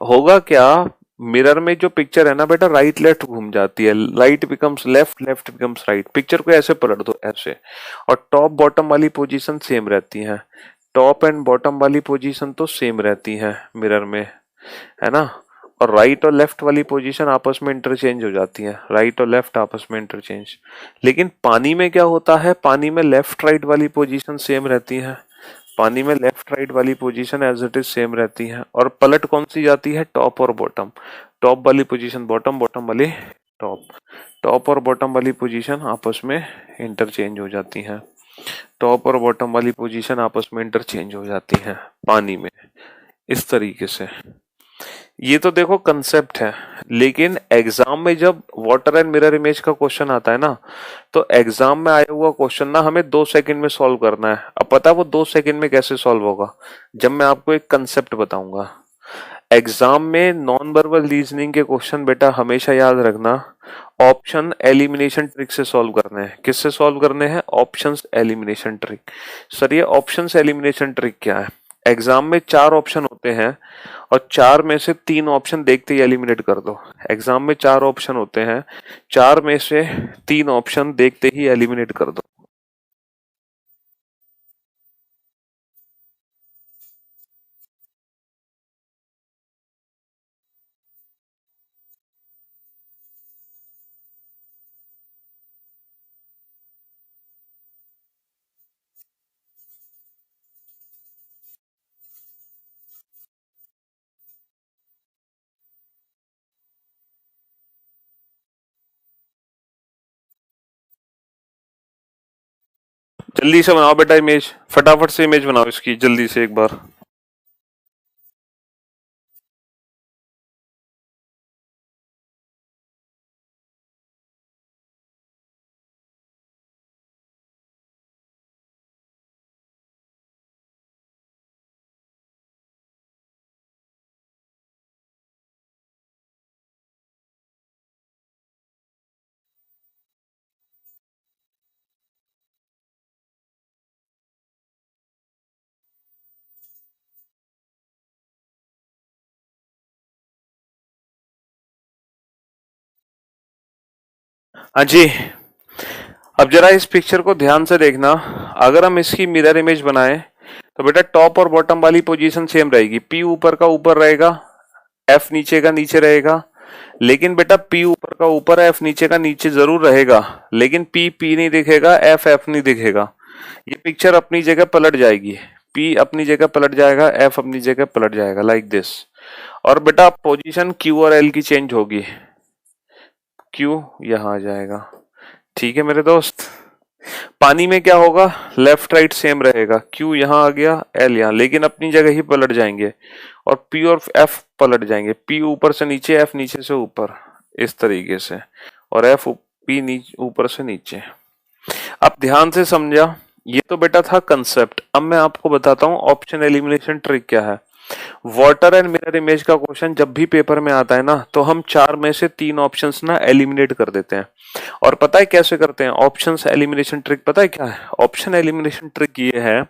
होगा क्या, मिरर में जो पिक्चर है ना बेटा, राइट लेफ्ट घूम जाती है, right becomes left, left becomes right. Picture को ऐसे पलट दो, ऐसे, और टॉप बॉटम वाली पोजीशन सेम रहती है। टॉप एंड बॉटम वाली पोजीशन तो सेम रहती है मिरर में, है ना? और राइट और लेफ्ट वाली पोजीशन आपस में इंटरचेंज हो जाती है, राइट और लेफ्ट आपस में इंटरचेंज। लेकिन पानी में क्या होता है, पानी में लेफ्ट राइट वाली पोजीशन सेम रहती है, पानी में लेफ्ट राइट वाली position as it is same रहती है, और पलट कौन सी जाती है, टॉप और बॉटम। टॉप वाली पोजीशन बॉटम, बॉटम वाली टॉप। टॉप और बॉटम वाली पोजीशन आपस में इंटरचेंज हो जाती हैं, टॉप और बॉटम वाली पोजीशन आपस में इंटरचेंज हो जाती हैं पानी में, इस तरीके से। ये तो देखो कंसेप्ट है, लेकिन एग्जाम में जब वाटर एंड मिरर इमेज का क्वेश्चन आता है ना, तो एग्जाम में आया हुआ क्वेश्चन ना हमें 2 सेकंड में सॉल्व करना है। अब पता है वो 2 सेकंड में कैसे सॉल्व होगा? जब मैं आपको एक कंसेप्ट बताऊंगा। एग्जाम में नॉन वर्बल रीजनिंग के क्वेश्चन बेटा हमेशा याद रखना, ऑप्शन एलिमिनेशन ट्रिक से सॉल्व करने हैं। किससे सॉल्व करने हैं? Options elimination trick. सर ये ऑप्शंस एलिमिनेशन ट्रिक क्या है? एग्जाम में 4 ऑप्शन होते हैं, और 4 में से 3 ऑप्शन देखते ही एलिमिनेट कर दो। एग्जाम में 4 ऑप्शन होते हैं, 4 में से 3 ऑप्शन देखते ही एलिमिनेट कर दो। जल्दी से बनाओ बेटा इमेज, फटाफट से इमेज बनाओ इसकी जल्दी से एक बार। हाँ जी, अब जरा इस पिक्चर को ध्यान से देखना। अगर हम इसकी मिरर इमेज बनाएं तो बेटा टॉप और बॉटम वाली पोजीशन सेम रहेगी। पी ऊपर का ऊपर रहेगा, एफ नीचे का नीचे रहेगा। लेकिन बेटा पी ऊपर का ऊपर, एफ नीचे का नीचे जरूर रहेगा, लेकिन पी पी नहीं दिखेगा, एफ एफ नहीं दिखेगा। ये पिक्चर अपनी जगह पलट जाएगी। पी अपनी जगह पलट जाएगा, एफ अपनी जगह पलट जाएगा, लाइक दिस। और बेटा पोजीशन क्यू और एल की चेंज होगी। क्यू यहाँ आ जाएगा। ठीक है मेरे दोस्त। पानी में क्या होगा, लेफ्ट राइट सेम रहेगा। क्यू यहाँ आ गया, एल यहाँ, लेकिन अपनी जगह ही पलट जाएंगे। और पी और एफ पलट जाएंगे। पी ऊपर से नीचे, एफ नीचे से ऊपर, इस तरीके से। और एफ पी ऊपर से नीचे। अब ध्यान से समझा, ये तो बेटा था कंसेप्ट। अब मैं आपको बताता हूँ ऑप्शन एलिमिनेशन ट्रिक क्या है। वाटर एंड मिरर इमेज का क्वेश्चन जब भी पेपर में आता है ना, तो हम 4 में से 3 ऑप्शंस ना एलिमिनेट कर देते हैं। और पता है कैसे करते हैं ऑप्शंस एलिमिनेशन ट्रिक? पता है क्या है ऑप्शन एलिमिनेशन ट्रिक? ये है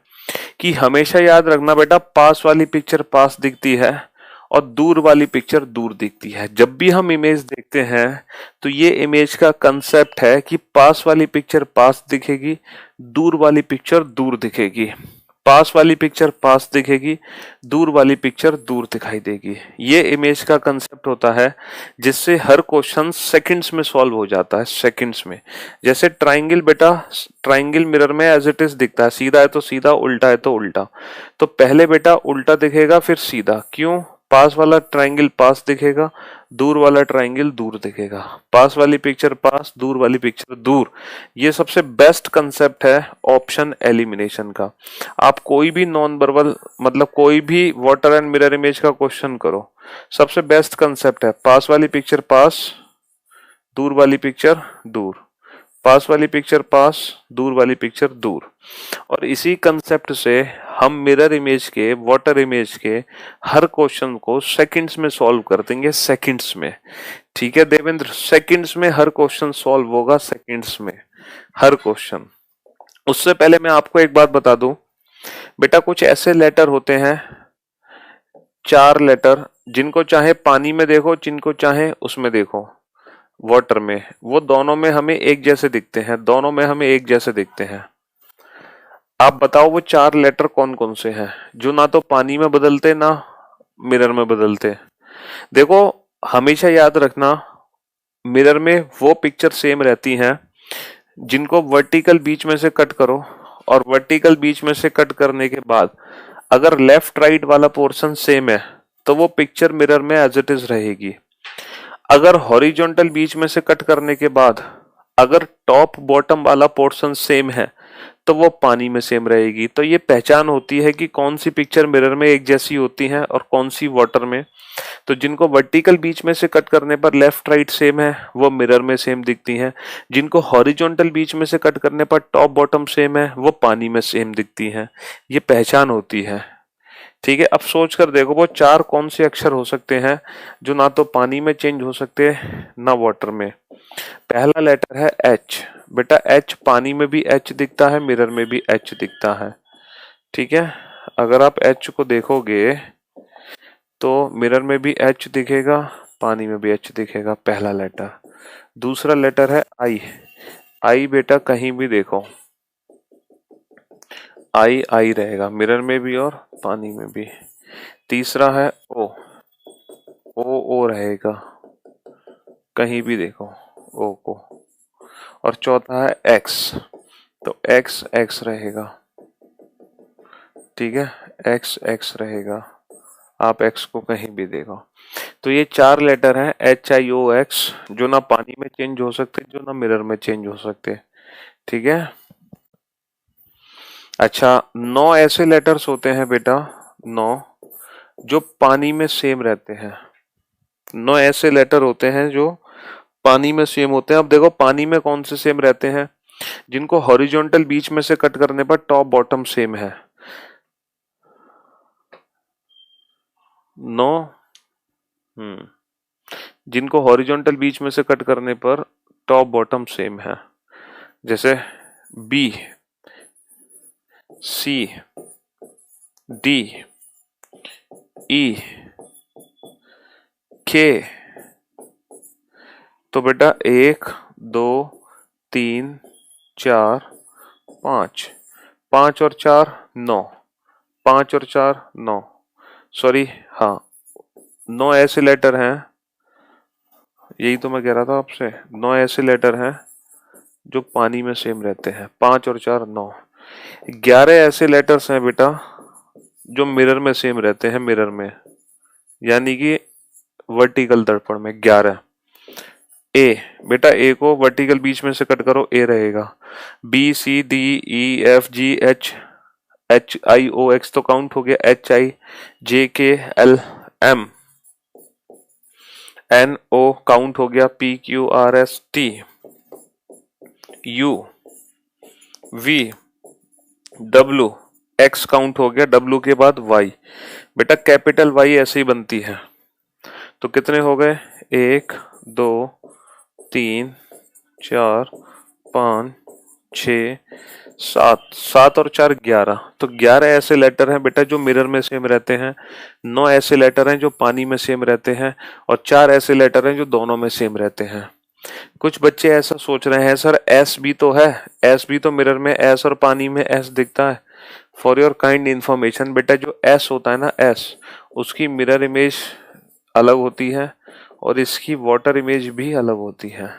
कि हमेशा याद रखना बेटा, पास वाली पिक्चर पास दिखती है और दूर वाली पिक्चर दूर दिखती है। जब भी हम इमेज देखते हैं तो ये इमेज का कंसेप्ट है कि पास वाली पिक्चर पास दिखेगी, दूर वाली पिक्चर दूर दिखेगी। पास वाली पिक्चर पास दिखेगी, दूर वाली पिक्चर दूर दिखाई देगी। ये इमेज का कंसेप्ट होता है, जिससे हर क्वेश्चन सेकंड्स में सॉल्व हो जाता है, सेकंड्स में। जैसे ट्राइंगल बेटा, ट्राइंगल मिरर में एज इट इज दिखता है, सीधा है तो सीधा, उल्टा है तो उल्टा। तो पहले बेटा उल्टा दिखेगा, फिर सीधा। क्यों? पास वाला ट्राइंगल पास दिखेगा, दूर वाला ट्राइंगल दूर दिखेगा। पास वाली पिक्चर पास, दूर वाली पिक्चर दूर। ये सबसे बेस्ट कंसेप्ट है ऑप्शन एलिमिनेशन का। आप कोई भी नॉन वर्बल, मतलब कोई भी वाटर एंड मिरर इमेज का क्वेश्चन करो, सबसे बेस्ट कंसेप्ट है पास वाली पिक्चर पास, दूर वाली पिक्चर दूर। पास वाली पिक्चर पास, दूर वाली पिक्चर दूर। और इसी कंसेप्ट से हम मिरर इमेज के, वाटर इमेज के हर क्वेश्चन को सेकंड्स में सॉल्व कर देंगे, सेकंड्स में। ठीक है देवेंद्र, सेकंड्स में हर क्वेश्चन सॉल्व होगा, सेकंड्स में हर क्वेश्चन। उससे पहले मैं आपको एक बात बता दूं बेटा, कुछ ऐसे लेटर होते हैं, 4 लेटर, जिनको चाहे पानी में देखो, जिनको चाहे उसमें देखो, वाटर में, वो दोनों में हमें एक जैसे दिखते हैं, दोनों में हमें एक जैसे दिखते हैं। आप बताओ वो 4 लेटर कौन कौन से हैं जो ना तो पानी में बदलते ना मिरर में बदलते? देखो, हमेशा याद रखना, मिरर में वो पिक्चर सेम रहती हैं जिनको वर्टिकल बीच में से कट करो, और वर्टिकल बीच में से कट करने के बाद अगर लेफ्ट राइट वाला पोर्शन सेम है तो वो पिक्चर मिरर में एज इट इज रहेगी। अगर हॉरिजॉन्टल बीच में से कट करने के बाद अगर टॉप बॉटम वाला पोर्शन सेम है तो वो पानी में सेम रहेगी। तो ये पहचान होती है कि कौन सी पिक्चर मिरर में एक जैसी होती है और कौन सी वाटर में। तो जिनको वर्टिकल बीच में से कट करने पर लेफ्ट राइट सेम है वो मिरर में सेम दिखती हैं, जिनको हॉरिजॉन्टल बीच में से कट करने पर टॉप बॉटम सेम है वो पानी में सेम दिखती हैं। ये पहचान होती है। ठीक है, अब सोच कर देखो वो 4 कौन से अक्षर हो सकते हैं जो ना तो पानी में चेंज हो सकते हैं ना वाटर में। पहला लेटर है एच। बेटा एच पानी में भी एच दिखता है, मिरर में भी एच दिखता है। ठीक है, अगर आप एच को देखोगे तो मिरर में भी एच दिखेगा, पानी में भी एच दिखेगा, पहला लेटर। दूसरा लेटर है आई। आई बेटा कहीं भी देखो आई आई रहेगा, मिरर में भी और पानी में भी। तीसरा है ओ। ओ रहेगा, कहीं भी देखो ओ को। और चौथा है एक्स, तो एक्स एक्स रहेगा। ठीक है, एक्स एक्स रहेगा, आप एक्स को कहीं भी देखो। तो ये 4 लेटर हैं HIOX, जो ना पानी में चेंज हो सकते, जो ना मिरर में चेंज हो सकते। ठीक है, अच्छा, 9 ऐसे लेटर्स होते हैं बेटा, 9 जो पानी में सेम रहते हैं। 9 ऐसे लेटर होते हैं जो पानी में सेम होते हैं। अब देखो पानी में कौन से सेम रहते हैं, जिनको हॉरिजॉन्टल बीच में से कट करने पर टॉप बॉटम सेम है। 9, जिनको हॉरिजॉन्टल बीच में से कट करने पर टॉप बॉटम सेम है। जैसे बी, सी, डी, ई, के। तो बेटा 1, 2, 3, 4, 5, 5 और 4 9, 5 और 4 9, सॉरी, हाँ 9 ऐसे लेटर हैं, यही तो मैं कह रहा था आपसे, 9 ऐसे लेटर हैं जो पानी में सेम रहते हैं। 5 और 4 9। 11 ऐसे लेटर्स हैं बेटा जो मिरर में सेम रहते हैं, मिरर में, यानी कि वर्टिकल दर्पण में 11। ए, बेटा ए को वर्टिकल बीच में से कट करो, ए रहेगा। B, C, D, E, F, G, H, H I O X तो काउंट हो गया, H I, J K L M N O count हो गया, P Q R S T U V W X count हो गया, W के बाद Y. बेटा कैपिटल वाई ऐसे ही बनती है। तो कितने हो गए, 1, 2, 3, 4, 5, 6, 7, 7 और 4 11। तो 11 ऐसे लेटर हैं बेटा जो मिरर में सेम रहते हैं, 9 ऐसे लेटर हैं जो पानी में सेम रहते हैं, और 4 ऐसे लेटर हैं जो दोनों में सेम रहते हैं। कुछ बच्चे ऐसा सोच रहे हैं सर एस भी तो है, एस भी तो मिरर में एस और पानी में एस दिखता है। फॉर योर काइंड इंफॉर्मेशन बेटा, जो एस होता है ना, एस, उसकी मिरर इमेज अलग होती है और इसकी वाटर इमेज भी अलग होती है।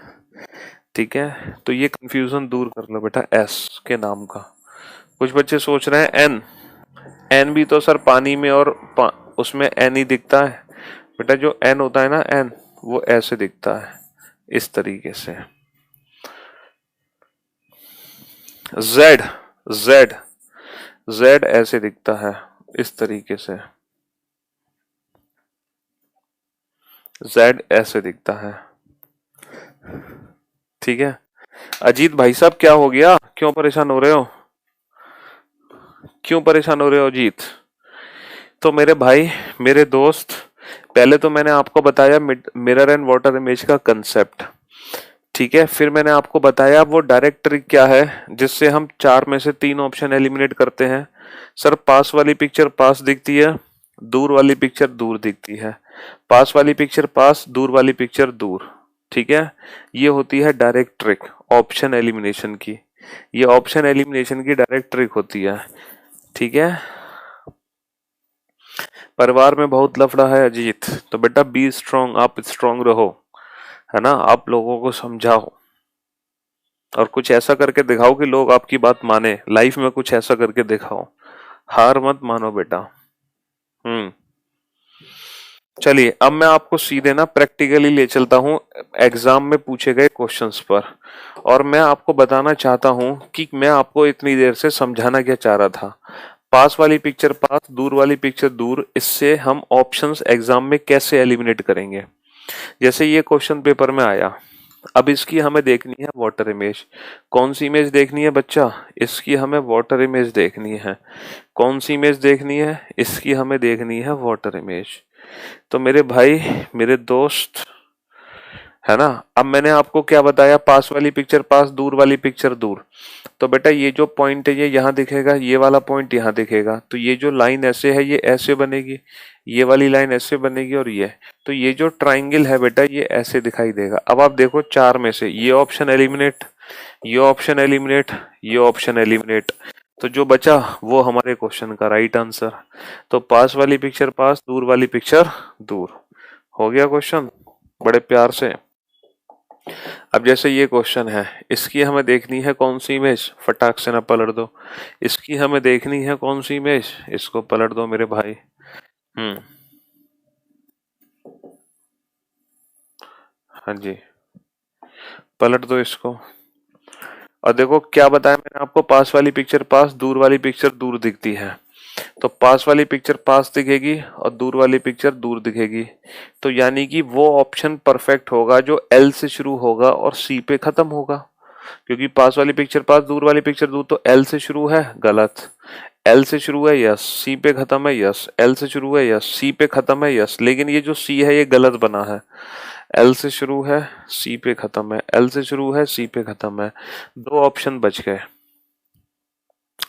ठीक है, तो ये कंफ्यूजन दूर कर लो बेटा एस के नाम का। कुछ बच्चे सोच रहे हैं एन, एन भी तो सर पानी में और उसमें एन ही दिखता है। बेटा जो एन होता है ना, एन, वो ऐसे दिखता है, इस तरीके से। जेड, जेड, जेड ऐसे दिखता है, इस तरीके से। जेड ऐसे दिखता है। ठीक है, अजीत भाई साहब क्या हो गया, क्यों परेशान हो रहे हो, क्यों परेशान हो रहे हो अजीत? तो मेरे भाई, मेरे दोस्त, पहले तो मैंने आपको बताया मिरर एंड वाटर इमेज का कंसेप्ट। ठीक है, फिर मैंने आपको बताया वो डायरेक्ट ट्रिक क्या है जिससे हम 4 में से 3 ऑप्शन एलिमिनेट करते हैं। सर पास वाली पिक्चर पास दिखती है, दूर वाली पिक्चर दूर दिखती है, पास वाली पिक्चर पास, दूर वाली पिक्चर दूर। ठीक है, ये होती है डायरेक्ट ट्रिक ऑप्शन एलिमिनेशन की। ये ऑप्शन एलिमिनेशन की डायरेक्ट ट्रिक होती है। ठीक है, परिवार में बहुत लफड़ा है अजीत, तो बेटा बी स्ट्रांग, आप स्ट्रांग रहो, है ना, आप लोगों को समझाओ और कुछ ऐसा करके दिखाओ कि लोग आपकी बात माने। लाइफ में कुछ ऐसा करके दिखाओ, हार मत मानो बेटा। हम्म, चलिए अब मैं आपको सीधे ना प्रैक्टिकली ले चलता हूँ एग्जाम में पूछे गए क्वेश्चंस पर, और मैं आपको बताना चाहता हूँ कि मैं आपको इतनी देर से समझाना क्या चाह रहा था। पास वाली पिक्चर पास, दूर वाली पिक्चर दूर, इससे हम ऑप्शंस एग्जाम में कैसे एलिमिनेट करेंगे। जैसे ये क्वेश्चन पेपर में आया, अब इसकी हमें देखनी है वाटर इमेज। कौन सी इमेज देखनी है बच्चा, इसकी हमें वाटर इमेज देखनी है। कौन सी इमेज देखनी है, इसकी हमें देखनी है वाटर इमेज। तो मेरे भाई, मेरे दोस्त, है ना, अब मैंने आपको क्या बताया, पास वाली पिक्चर पास, दूर वाली पिक्चर दूर। तो बेटा ये जो पॉइंट है ये यहाँ दिखेगा, ये वाला पॉइंट यहाँ दिखेगा, तो ये जो लाइन ऐसे है ये ऐसे बनेगी, ये वाली लाइन ऐसे बनेगी, और ये, तो ये जो ट्राइंगल है बेटा ये ऐसे दिखाई देगा। अब आप देखो 4 में से ये ऑप्शन एलिमिनेट, ये ऑप्शन एलिमिनेट, ये ऑप्शन एलिमिनेट, तो जो बचा वो हमारे क्वेश्चन का राइट आंसर। तो पास वाली पिक्चर पास, दूर वाली पिक्चर दूर। हो गया क्वेश्चन बड़े प्यार से। अब जैसे ये क्वेश्चन है, इसकी हमें देखनी है कौन सी इमेज, फटाक से ना पलट दो। इसकी हमें देखनी है कौन सी इमेज, इसको पलट दो मेरे भाई। हम्म, हाँ जी, पलट दो इसको। और देखो क्या बताया मैंने में आपको पास वाली पिक्चर पास, दूर वाली पिक्चर दूर दिखती है, तो पास वाली पिक्चर पास दिखेगी और दूर वाली पिक्चर दूर दिखेगी। तो यानी कि वो ऑप्शन परफेक्ट होगा जो एल से शुरू होगा और सी पे खत्म होगा, क्योंकि पास वाली पिक्चर पास, दूर वाली पिक्चर दूर, तो एल से शुरू है, गलत। एल से शुरू है, यस। सी पे खत्म है, यस। एल से शुरू है, यस। सी पे खत्म है, यस। लेकिन ये जो सी है ये गलत बना है। एल से शुरू है, सी पे खत्म है, एल से शुरू है, सी पे खत्म है। दो ऑप्शन बच गए।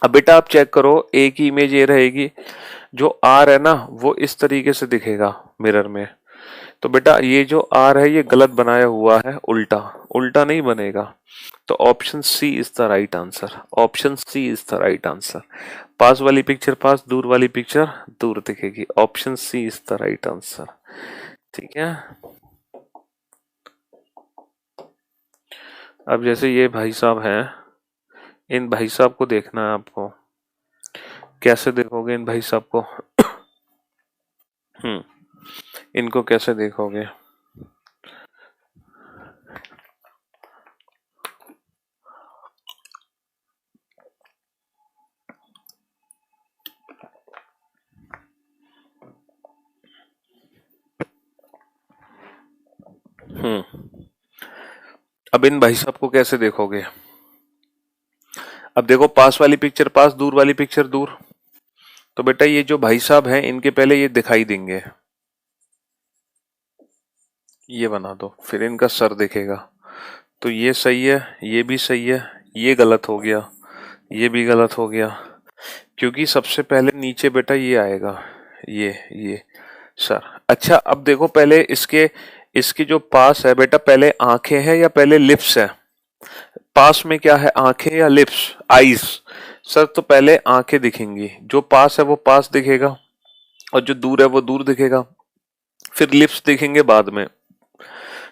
अब बेटा आप चेक करो, ए की इमेज ये रहेगी, जो आर है ना वो इस तरीके से दिखेगा मिरर में। तो बेटा ये जो आर है ये गलत बनाया हुआ है, उल्टा उल्टा नहीं बनेगा। तो option C is the right answer. Option C is the right answer. पास वाली पिक्चर पास, दूर वाली पिक्चर दूर दिखेगी। Option C is the right answer. ठीक है। अब जैसे ये भाई साहब हैं, इन भाई साहब को देखना है आपको। कैसे देखोगे इन भाई साहब को? इनको कैसे देखोगे? अब इन भाई साहब को कैसे देखोगे? अब देखो, पास वाली पिक्चर पास, दूर वाली पिक्चर दूर। तो बेटा ये जो भाई साहब हैं इनके पहले ये दिखाई देंगे, ये बना दो, फिर इनका सर दिखेगा। तो ये सही है, ये भी सही है, ये गलत हो गया, ये भी गलत हो गया, क्योंकि सबसे पहले नीचे बेटा ये आएगा, ये सर। अच्छा अब देखो, पहले इसके इसकी जो पास है बेटा, पहले आंखें हैं या पहले लिप्स है? पास में क्या है, आंखें या लिप्स? आईज। सर तो पहले आंखें दिखेंगी, जो पास है वो पास दिखेगा और जो दूर है वो दूर दिखेगा, फिर लिप्स दिखेंगे बाद में।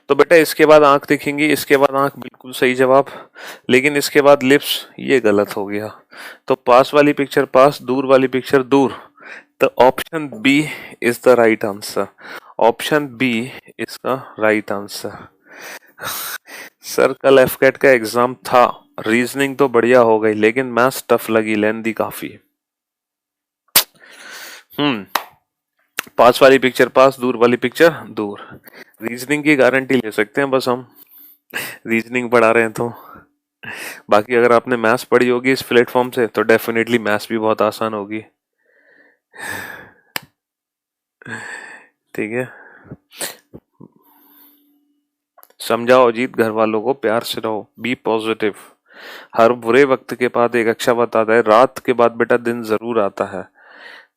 तो बेटा इसके बाद आंख दिखेंगी, इसके बाद आंख, बिल्कुल सही जवाब। लेकिन इसके बाद लिप्स, ये गलत हो गया। तो पास वाली पिक्चर पास, दूर वाली पिक्चर दूर। तो option B is the right answer. Option B is the right answer. Sir कल एफकेट का एग्जाम था, रीजनिंग तो बढ़िया हो गई लेकिन मैथ्स टफ लगी, लेंदी काफी। पास वाली पिक्चर पास, दूर वाली पिक्चर दूर। रीजनिंग की गारंटी ले सकते हैं बस हम, रीजनिंग पढ़ा रहे हैं तो। बाकी अगर आपने मैथ्स पढ़ी होगी इस प्लेटफॉर्म से तो डेफिनेटली मैथ्स भी बहुत आसान होगी। ठीक है, समझाओ अजीत घर वालों को, प्यार से रहो, बी पॉजिटिव। हर बुरे वक्त के बाद एक अच्छा वक्त आता है, रात के बाद बेटा दिन जरूर आता है।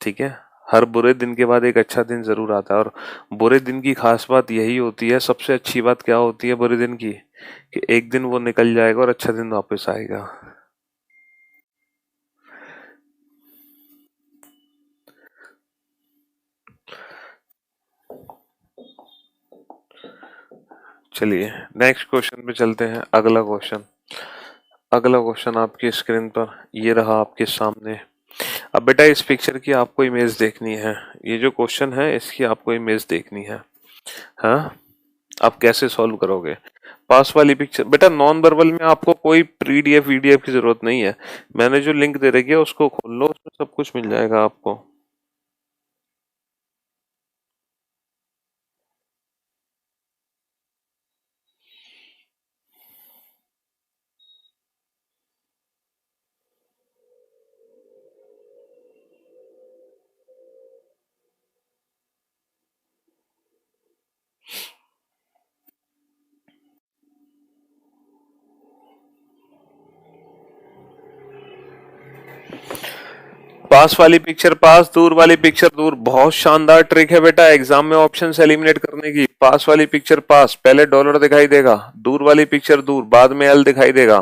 ठीक है, हर बुरे दिन के बाद एक अच्छा दिन जरूर आता है। और बुरे दिन की खास बात यही होती है, सबसे अच्छी बात क्या होती है बुरे दिन की, कि एक दिन वो निकल जाएगा और अच्छा दिन वापस आएगा। चलिए नेक्स्ट क्वेश्चन पे चलते हैं। अगला क्वेश्चन आपकी स्क्रीन पर ये रहा आपके सामने। अब बेटा इस पिक्चर की आपको इमेज देखनी है, ये जो क्वेश्चन है इसकी आपको इमेज देखनी है। हाँ, आप कैसे सॉल्व करोगे? पास वाली पिक्चर बेटा, नॉन वर्बल में आपको कोई पीडीएफ वीडीएफ की जरूरत नहीं है, मैंने जो लिंक दे रखी है उसको खोल लो, उसमें सब कुछ मिल जाएगा आपको। पास वाली पिक्चर पास, दूर वाली पिक्चर दूर। बहुत शानदार ट्रिक है बेटा एग्जाम में ऑप्शन से एलिमिनेट करने की। पास वाली पिक्चर पास, पहले डॉलर दिखाई देगा, दूर वाली पिक्चर दूर, बाद में एल दिखाई देगा।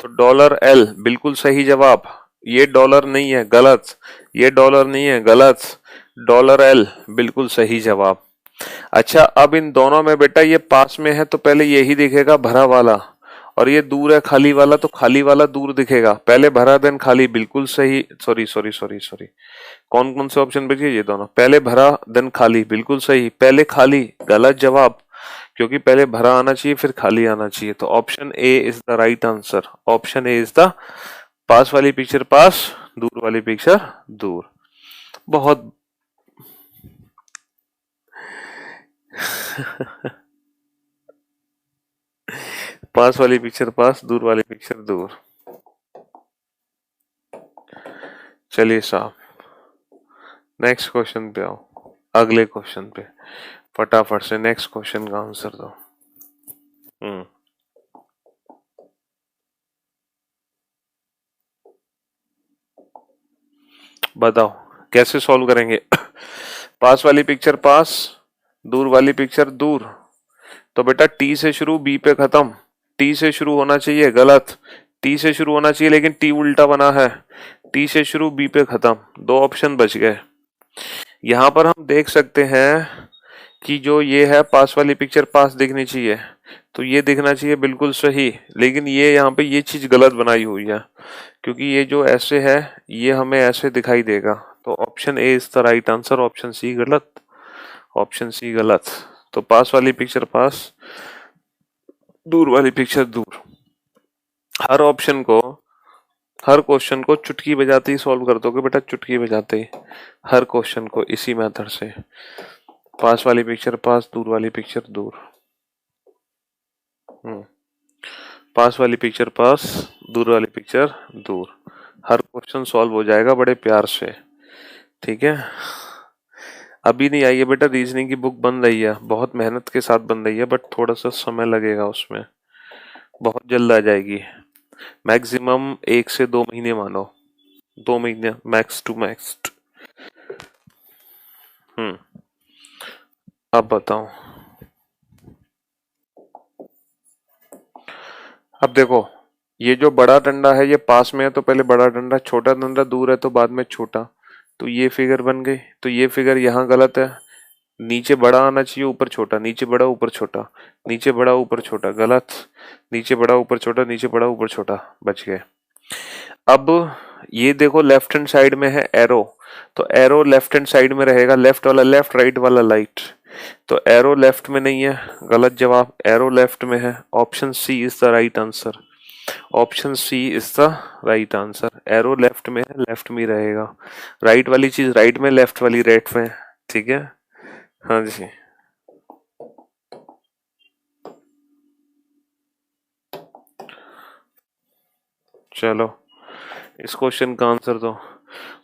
तो डॉलर एल बिल्कुल सही जवाब। ये डॉलर नहीं है, गलत। ये डॉलर नहीं है, गलत। डॉलर एल बिल्कुल सही जवाब। अच्छा अब इन दोनों में बेटा ये पास में है तो पहले यही दिखेगा भरा वाला, और ये दूर है खाली वाला, तो खाली वाला दूर दिखेगा। पहले भरा देन खाली, बिल्कुल सही। सॉरी सॉरी सॉरी सॉरी, कौन कौन से ऑप्शन बचे? ये दोनों। पहले भरा देन खाली, बिल्कुल सही। पहले खाली, गलत जवाब, क्योंकि पहले भरा आना चाहिए फिर खाली आना चाहिए। तो option A is the right answer. Option A is the पास वाली पिक्चर पास, दूर वाली पिक्चर दूर। बहुत पास वाली पिक्चर पास, दूर वाली पिक्चर दूर। चलिए साहब, नेक्स्ट क्वेश्चन पे आओ, अगले क्वेश्चन पे फटाफट से नेक्स्ट क्वेश्चन का आंसर दो। हम्म बताओ कैसे सॉल्व करेंगे। पास वाली पिक्चर पास, दूर वाली पिक्चर दूर। तो बेटा टी से शुरू बी पे खत्म। टी से शुरू होना चाहिए, गलत। टी से शुरू होना चाहिए लेकिन टी उल्टा बना है। टी से शुरू बी पे खत्म, दो ऑप्शन बच गए। यहाँ पर हम देख सकते हैं कि जो ये है पास वाली पिक्चर पास दिखनी चाहिए, तो ये दिखना चाहिए बिल्कुल सही। लेकिन ये यहाँ पे ये चीज गलत बनाई हुई है, क्योंकि ये जो ऐसे है ये हमें ऐसे दिखाई देगा। तो option A is the right answer, option C गलत, ऑप्शन सी गलत। तो पास वाली पिक्चर पास, दूर वाली पिक्चर दूर। हर ऑप्शन को, हर क्वेश्चन को चुटकी बजाते ही सॉल्व कर दोगे बेटा, चुटकी बजाते ही हर क्वेश्चन को इसी मेथड से। पास वाली पिक्चर पास, दूर वाली पिक्चर दूर। हम्म पास वाली पिक्चर पास, दूर वाली पिक्चर दूर। हर क्वेश्चन सॉल्व हो जाएगा बड़े प्यार से, ठीक है। अभी नहीं आई है बेटा, रीजनिंग की बुक बन रही है, बहुत मेहनत के साथ बन रही है, बट थोड़ा सा समय लगेगा उसमें, बहुत जल्द आ जाएगी। मैक्सिमम 1 से 2 महीने मानो, 2 महीने मैक्स टू मैक्स। हम्म अब बताओ। अब देखो, ये जो बड़ा डंडा है ये पास में है तो पहले बड़ा डंडा, छोटा डंडा दूर है तो बाद में छोटा। तो ये फिगर बन गई, तो ये फिगर यहाँ गलत है। नीचे बड़ा आना चाहिए ऊपर छोटा, नीचे बड़ा ऊपर छोटा, नीचे बड़ा ऊपर छोटा, गलत। नीचे बड़ा ऊपर छोटा, नीचे बड़ा ऊपर छोटा, बच गए। अब ये देखो लेफ्ट हैंड साइड में है एरो, तो एरो लेफ्ट हैंड साइड में रहेगा, लेफ्ट वाला लेफ्ट, राइट वाला राइट। तो एरो लेफ्ट में नहीं है, गलत जवाब। एरो लेफ्ट में है, option C is the right answer, option C is the right answer. Arrow left में है, लेफ्ट में ही रहेगा। राइट वाली चीज राइट में, लेफ्ट वाली राइट में, ठीक है। हाँ जी। चलो इस क्वेश्चन का आंसर दो।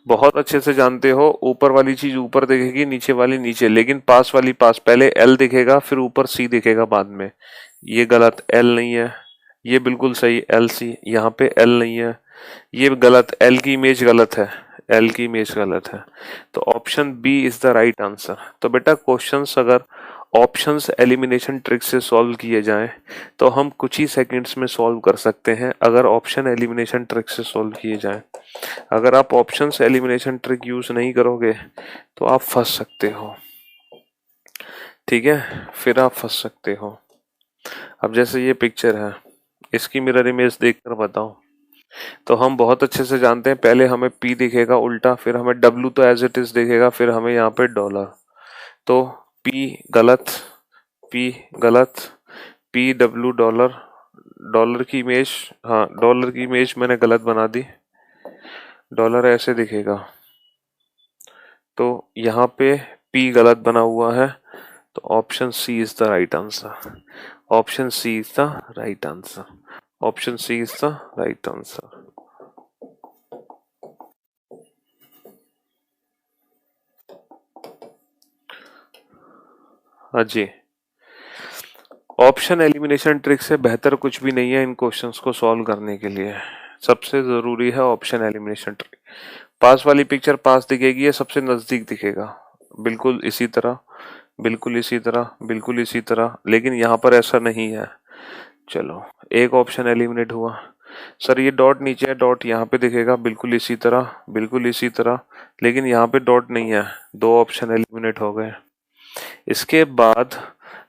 बहुत अच्छे से जानते हो, ऊपर वाली चीज ऊपर दिखेगी, नीचे वाली नीचे, लेकिन पास वाली पास, पहले एल दिखेगा फिर ऊपर सी दिखेगा बाद में। ये गलत, एल नहीं है। ये बिल्कुल सही, एल सी। यहाँ पे एल नहीं है, ये गलत, एल की इमेज गलत है, एल की इमेज गलत है। तो option B is the right answer. तो बेटा क्वेश्चंस अगर ऑप्शंस एलिमिनेशन ट्रिक से सॉल्व किए जाएं तो हम कुछ ही सेकंड्स में सॉल्व कर सकते हैं, अगर ऑप्शन एलिमिनेशन ट्रिक से सॉल्व किए जाएं। अगर आप ऑप्शंस एलिमिनेशन ट्रिक यूज नहीं करोगे तो आप फंस सकते हो, ठीक है, फिर आप फंस सकते हो। अब जैसे ये पिक्चर है, इसकी मिरर इमेज देखकर बताओ। तो हम बहुत अच्छे से जानते हैं, पहले हमें पी दिखेगा उल्टा, फिर हमें डब्लू तो एज इट इज दिखेगा, फिर हमें यहाँ पे डॉलर। तो पी गलत, पी गलत, पी डब्लू डॉलर, डॉलर की इमेज, हाँ डॉलर की इमेज मैंने गलत बना दी, डॉलर ऐसे दिखेगा। तो यहाँ पे पी गलत बना हुआ है, तो option C is the right answer, option C is the right answer, option C is the right answer. हाँ जी, ऑप्शन एलिमिनेशन ट्रिक से बेहतर कुछ भी नहीं है इन क्वेश्चंस को सॉल्व करने के लिए। सबसे जरूरी है ऑप्शन एलिमिनेशन ट्रिक। पास वाली पिक्चर पास दिखेगी, ये सबसे नजदीक दिखेगा, बिल्कुल इसी तरह, बिल्कुल इसी तरह, बिल्कुल इसी तरह, लेकिन यहाँ पर ऐसा नहीं है। चलो एक ऑप्शन एलिमिनेट हुआ। सर ये डॉट नीचे है, डॉट यहाँ पे दिखेगा, बिल्कुल इसी तरह, बिल्कुल इसी तरह, लेकिन यहाँ पे डॉट नहीं है, दो ऑप्शन एलिमिनेट हो गए। इसके बाद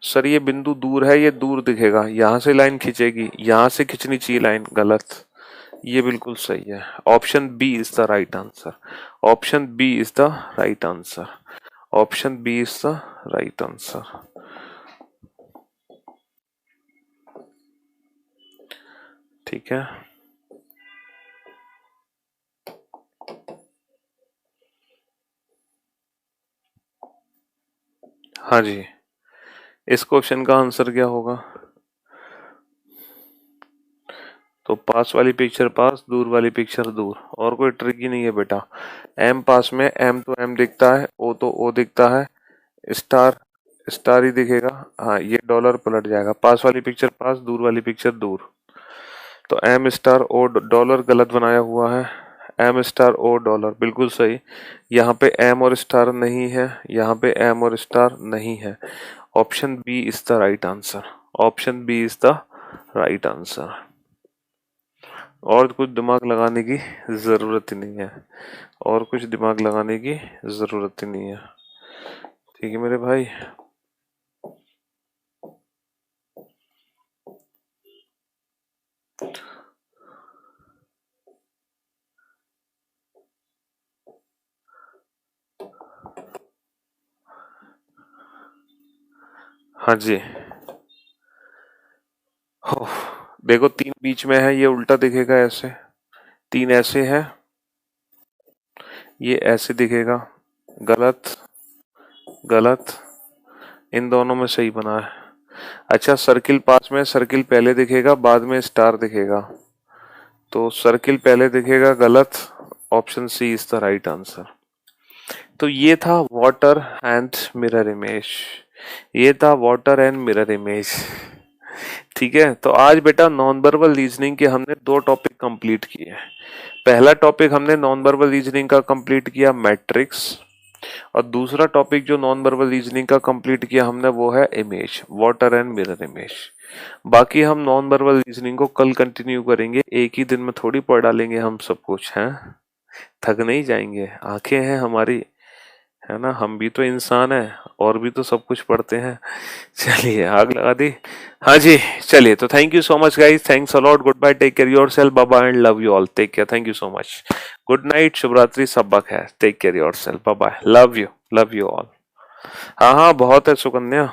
सर ये बिंदु दूर है, ये दूर दिखेगा, यहाँ से लाइन खींचेगी, यहाँ से खींचनी चाहिए लाइन, गलत। ये बिल्कुल सही है, option B is the right answer, option B is the right answer, option B is the right answer, ठीक है। हाँ जी, इस क्वेश्चन का आंसर क्या होगा? तो पास वाली पिक्चर पास, दूर वाली पिक्चर दूर, और कोई ट्रिक ही नहीं है बेटा। एम पास में एम तो एम दिखता है, ओ तो ओ दिखता है, स्टार स्टार ही दिखेगा। हाँ, ये डॉलर पलट जाएगा, पास वाली पिक्चर पास, दूर वाली पिक्चर दूर। तो एम स्टार ओ डॉलर गलत बनाया हुआ है, एम स्टार ओ डॉलर बिल्कुल सही। यहाँ पे एम और स्टार नहीं है, यहाँ पे एम और स्टार नहीं है। Option B is the right answer, option B is the right answer. और कुछ दिमाग लगाने की जरूरत ही नहीं है, और कुछ दिमाग लगाने की जरूरत ही नहीं है। ठीक है मेरे भाई। हाँ जी। हो, देखो तीन बीच में है, ये उल्टा दिखेगा ऐसे, तीन ऐसे है, ये ऐसे दिखेगा। गलत, गलत, इन दोनों में सही बना है। अच्छा, सर्किल पास में सर्किल पहले दिखेगा, बाद में स्टार दिखेगा, तो सर्किल पहले दिखेगा, गलत। Option C is the right answer. तो ये था वाटर एंड मिरर इमेज, ये था वाटर एंड मिरर इमेज। ठीक है, तो आज बेटा नॉन वर्बल रीजनिंग के हमने दो टॉपिक कंप्लीट किए। पहला टॉपिक हमने नॉन वर्बल रीजनिंग का कंप्लीट किया मैट्रिक्स, और दूसरा टॉपिक जो नॉन वर्बल रीजनिंग का कंप्लीट किया हमने वो है image, water and mirror image. बाकी हम नॉन वर्बल रीजनिंग को कल कंटिन्यू करेंगे, एक ही दिन में थोड़ी पढ़ डालेंगे हम सब कुछ, हैं? थक नहीं जाएंगे, आंखें हैं हमारी, है ना, हम भी तो इंसान है, और भी तो सब कुछ पढ़ते हैं। चलिए, आग लगा दी। हाँ जी, चलिए, तो thank you so much guys, thanks a lot, good bye, take care yourself, bye bye and love you all, take care, thank you so much, good night, शुभ रात्रि, सब खैर, take care yourself, bye bye, love you all. हाँ हाँ, बहुत है सुकन्या।